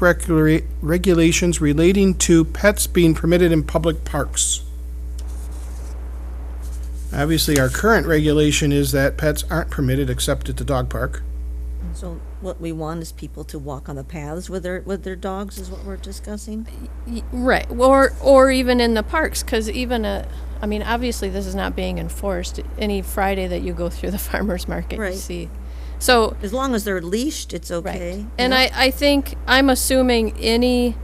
regulations relating to pets being permitted in public parks. Obviously, our current regulation is that pets aren't permitted except at the dog park. So what we want is people to walk on the paths with their dogs, is what we're discussing? Right, or even in the parks, because even I mean, obviously this is not being enforced. Any Friday that you go through the farmer's market, Right. you see. So, As long as they're leashed, it's okay. right. And I think, I'm assuming any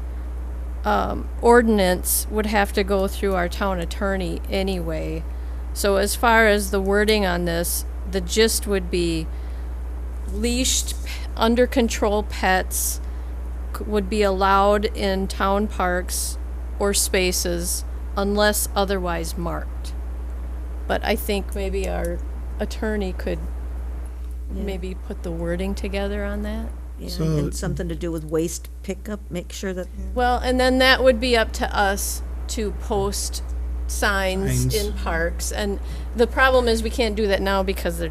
ordinance would have to go through our town attorney anyway. So as far as the wording on this, the gist would be leashed, under control pets would be allowed in town parks or spaces unless otherwise marked. But I think maybe our attorney could maybe put the wording together on that. Yeah, So- and something to do with waste pickup, make sure that, Well, and then that would be up to us to post signs Signs. in parks. And the problem is we can't do that now because they're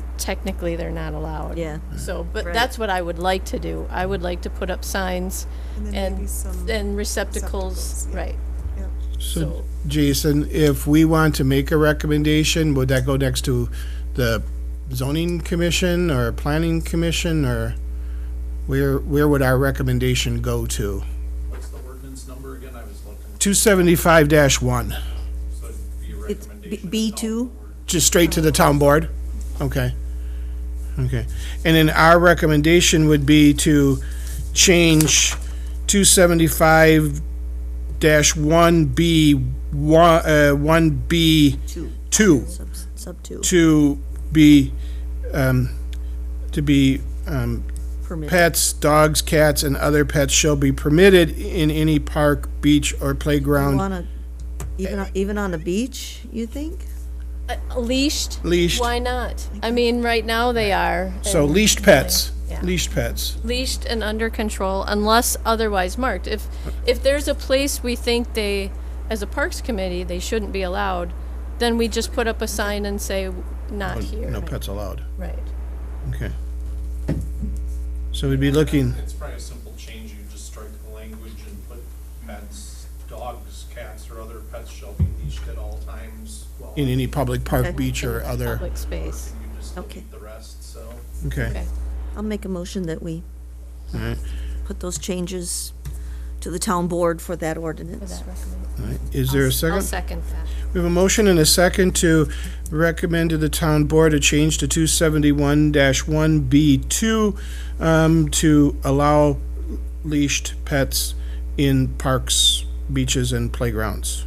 not allowed. yeah. So, but Right. that's what I would like to do. I would like to put up signs And then maybe some, and receptacles, receptacles, yeah. right. So, Jason, if we want to make a recommendation, would that go next to the zoning commission or planning commission, or where would our recommendation go to? What's the ordinance number again? I was looking, 275-1, so it'd be a It's recommendation. B2? just straight to the town board? Okay. Okay. And then our recommendation would be to change 275-1B, 1B2 Two. Sub 2. to be, Permitted. pets, dogs, cats, and other pets shall be permitted in any park, beach, or You playground. wanna, even on the beach, you think? Leashed? Leashed. Why not? I mean, right now they are. So and- leashed pets, Yeah. leashed pets. Leashed and under control unless otherwise marked. If there's a place we think they, as a Parks Committee, they shouldn't be allowed, then we just put up a sign and say, not here. No pets allowed. Right. Okay. So we'd be looking, It's probably a simple change, you just strike the language and put pets, dogs, cats, or other pets shall be leashed at all times. Well, in any public park, Okay. beach, or other, Public space. you just Okay. delete the rest, so. okay. Okay. I'll make a motion that we All right. put those changes to the town board for that For ordinance. that recommendation. All right. Is there a I'll second? second that. We have a motion and a second to recommend to the town board a change to 271-1B2 to allow leashed pets in parks, beaches, and playgrounds,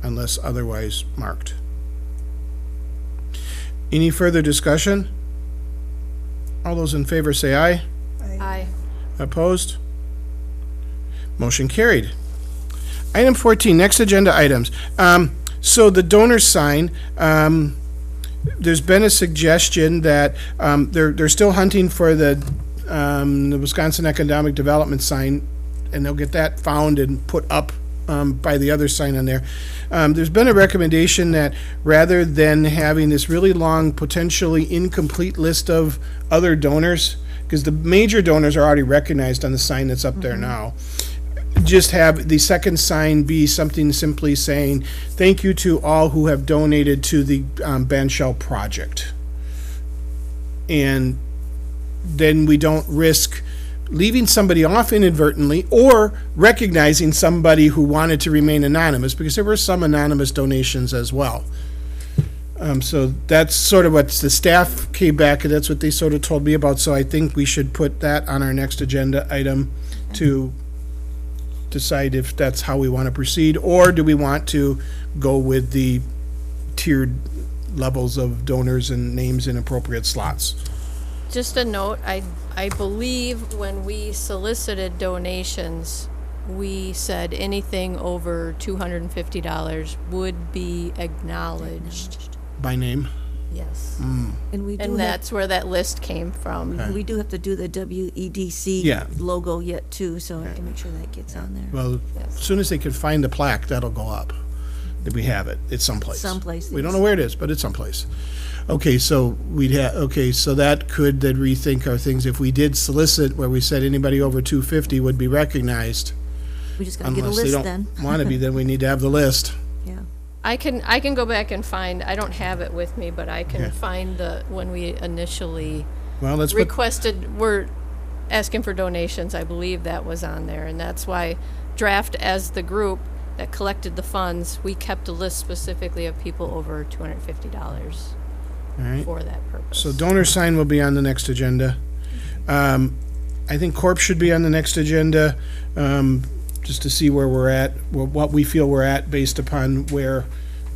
unless otherwise marked. Any further discussion? All those in favor say aye. Aye. Opposed? Motion carried. Item 14, next agenda items. So the donor sign, there's been a suggestion that they're still hunting for the Wisconsin Economic Development sign, and they'll get that found and put up by the other sign on there. There's been a recommendation that rather than having this really long, potentially incomplete list of other donors, because the major donors are already recognized on the sign that's up there now, just have the second sign be something simply saying, thank you to all who have donated to the Ban Shell project. And then we don't risk leaving somebody off inadvertently or recognizing somebody who wanted to remain anonymous, because there were some anonymous donations as well. So that's sort of what the staff came back, and that's what they sort of told me about. So I think we should put that on our next agenda item to decide if that's how we want to proceed, or do we want to go with the tiered levels of donors and names in appropriate slots? Just a note, I believe when we solicited donations, we said anything over $250 would be acknowledged. By name? Yes. And we do And have, that's where that list came from. we do have to do the WEDC Yeah. logo yet too, so I can make sure that gets on there. Well, Yes. as soon as they can find the plaque, that'll go up. That we have it. It's someplace. Someplace, We don't yes. know where it is, but it's someplace. Okay, so so that could then rethink our things. If we did solicit where we said anybody over 250 would be recognized, We just gotta get a unless they list don't then. want to be, then we need to have the list. Yeah. I can go back and find, I don't have it with me, but I can Okay. find when we initially Well, let's put, we're asking for donations, I believe that was on there, and that's why Draft, as the group that collected the funds, we kept a list specifically of people over $250 all right. for that purpose. So donor sign will be on the next agenda. I think Corp should be on the next agenda, just to see where we're at, what we feel we're at based upon where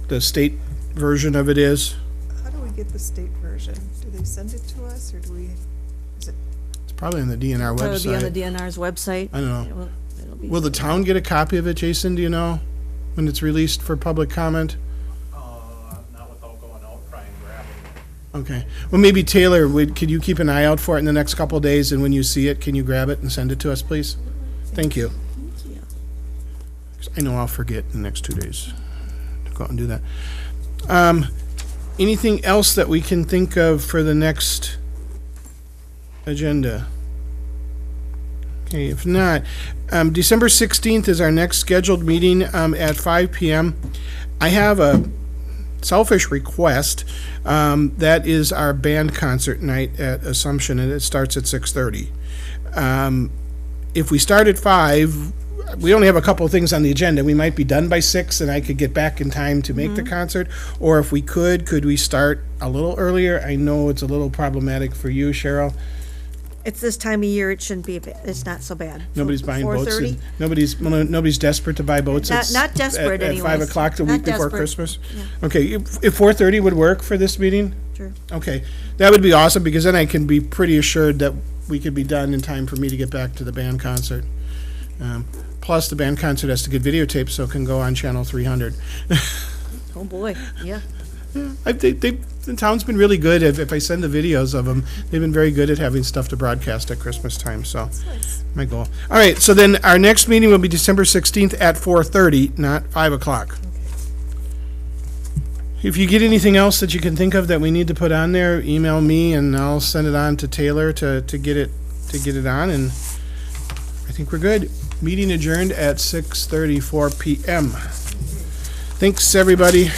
the state version of it is. How do we get the state version? Do they send it to us, or do we, is it, It's probably on the DNR Probably be on the website. DNR's website. I don't know. It'll be- Will the town get a copy of it, Jason, do you know, when it's released for public comment? Not without going out, trying and grabbing it. Okay. Well, maybe Taylor, could you keep an eye out for it in the next couple of days, and when you see it, can you grab it and send it to us, please? Thank you. 'Cause I know I'll forget in the next 2 days to go out and do that. Anything else that we can think of for the next agenda? Okay, if not, December 16th is our next scheduled meeting at 5 p.m. I have a selfish request. That is our band concert night at Assumption, and it starts at 6:30. If we start at 5, we only have a couple of things on the agenda. We might be done by 6, and I could get back in time to make the concert. Or if we could we start a little earlier? I know it's a little problematic for you, Cheryl. It's this time of year, it shouldn't be, it's not so bad. Nobody's buying boats. 4:30? And nobody's desperate to buy boats. Not- It's not desperate at 5 anyways. o'clock the Not week before desperate. Christmas. Okay, if 4:30 would work for this meeting, Sure. okay, that would be awesome, because then I can be pretty assured that we could be done in time for me to get back to the band concert. Plus, the band concert has to get videotaped, so it can go on channel 300. Oh, boy, yeah. The town's been really good. If I send the videos of them, they've been very good at having stuff to broadcast at Christmas time, so. My goal. All right, so then our next meeting will be December 16th at 4:30, not 5 o'clock. If you get anything else that you can think of that we need to put on there, email me and I'll send it on to Taylor to get it on, and I think we're good. Meeting adjourned at 6:34 PM. Thanks, everybody.